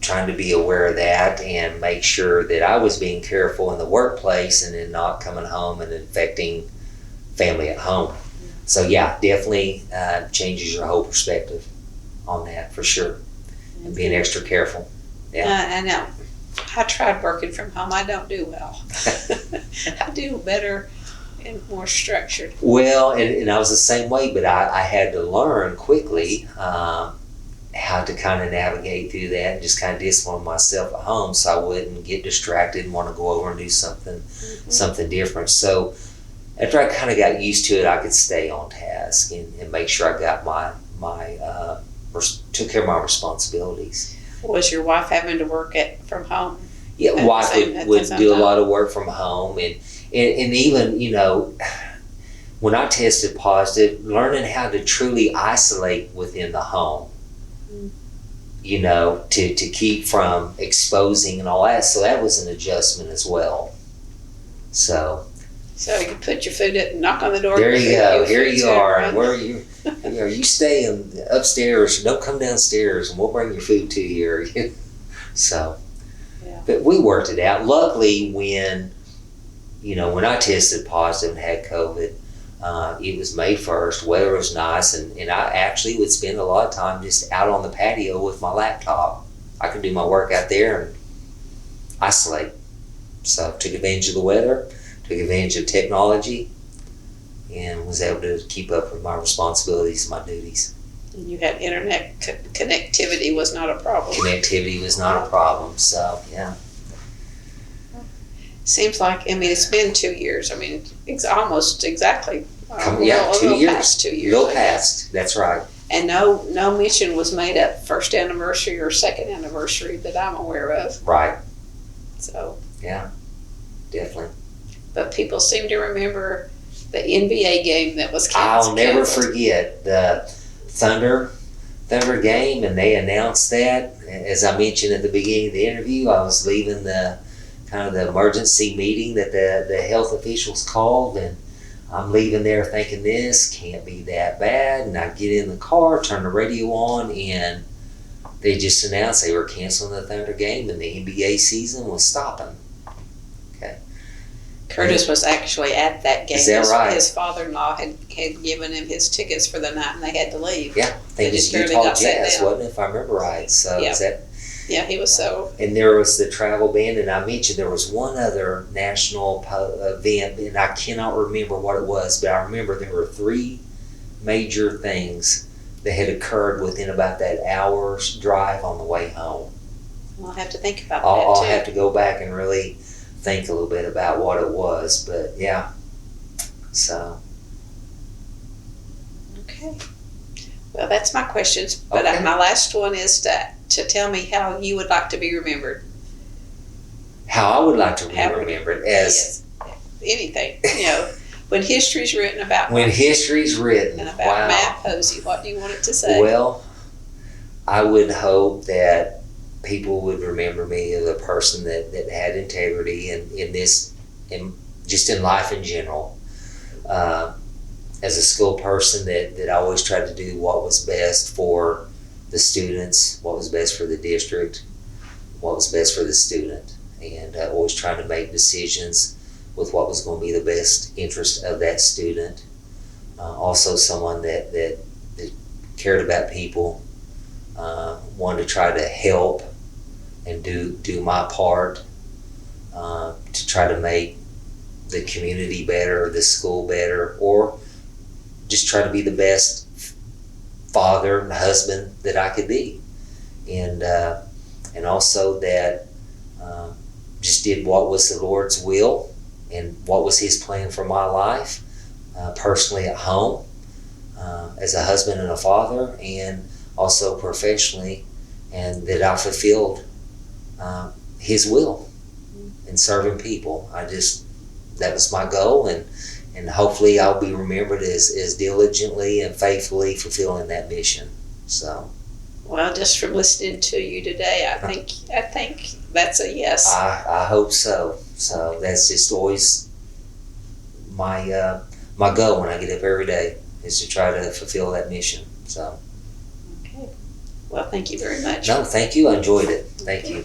B: trying to be aware of that and make sure that I was being careful in the workplace and then not coming home and infecting family at home. So yeah, definitely changes your whole perspective on that, for sure. And being extra careful. Yeah.
A: I know. I tried working from home. I don't do well. I do better and more structured.
B: Well, and I was the same way, but I had to learn quickly how to kind of navigate through that and just kind of discipline myself at home so I wouldn't get distracted and want to go over and do something different. So after I kind of got used to it, I could stay on task and make sure I got took care of my responsibilities.
A: Was your wife having to work from home?
B: Yeah, wife would do a lot of work from home, and even, you know, when I tested positive, learning how to truly isolate within the home, you know, to keep from exposing and all that. So that was an adjustment as well. So
A: you put your food up and knock on the door.
B: There you go. Here you are. And where are you? Are you staying upstairs? Don't come downstairs, and we'll bring your food to you. So,
A: yeah. But
B: we worked it out. Luckily, when I tested positive and had COVID, it was May 1st. Weather was nice, and I actually would spend a lot of time just out on the patio with my laptop. I could do my work out there and isolate. So took advantage of the weather, took advantage of technology, and was able to keep up with my responsibilities and my duties.
A: You had internet connectivity was not a problem.
B: Connectivity was not a problem, so yeah.
A: Seems like, I mean, it's been 2 years. I mean, it's almost exactly.
B: 2 years.
A: Past 2 years.
B: A little past, that's right.
A: And no mention was made at first anniversary or second anniversary that I'm aware of.
B: Right.
A: So.
B: Yeah, definitely.
A: But people seem to remember the NBA game that was
B: I'll
A: canceled.
B: never forget the Thunder game, and they announced that. As I mentioned at the beginning of the interview, I was leaving the emergency meeting that the health officials called, and I'm leaving there thinking this can't be that bad. And I get in the car, turn the radio on, and they just announced they were canceling the Thunder game and the NBA season was stopping. Okay.
A: Curtis was actually at that game.
B: Is that right?
A: His father-in-law had given him his tickets for the night, and they had to leave.
B: Yeah, I think it was Utah Jazz, wasn't it, if I remember right? So
A: yeah.
B: Is that?
A: Yeah, he was so.
B: And there was the travel ban, and I mentioned there was one other national event, and I cannot remember what it was, but I remember there were 3 major things that had occurred within about that hour's drive on the way home.
A: I'll have to think about that
B: I'll
A: too.
B: have to go back and really think a little bit about what it was, but yeah. So.
A: Okay. Well, that's my questions, but
B: Okay.
A: my last one is to tell me how you would like to be remembered.
B: How I would like to be remembered as
A: anything, when history's written about
B: when history's written.
A: and about
B: Wow.
A: Matt Posey, what do you want it to say?
B: Well, I would hope that people would remember me as a person that had integrity in just in life in general. As a school person that I always tried to do what was best for the students, what was best for the district, what was best for the student, and always trying to make decisions with what was going to be the best interest of that student. Also someone that cared about people, wanted to try to help and do my part to try to make the community better, the school better, or just try to be the best father and husband that I could be, and also that just did what was the Lord's will and what was His plan for my life, personally at home, as a husband and a father, and also professionally, and that I fulfilled His will in serving people. I just that was my goal, and hopefully I'll be remembered as diligently and faithfully fulfilling that mission. So.
A: Well, just from listening to you today, I think that's a yes.
B: I hope so. So that's just always my my goal when I get up every day, is to try to fulfill that mission. So.
A: Okay. Well, thank you very much.
B: No, thank you. I enjoyed it. Thank you.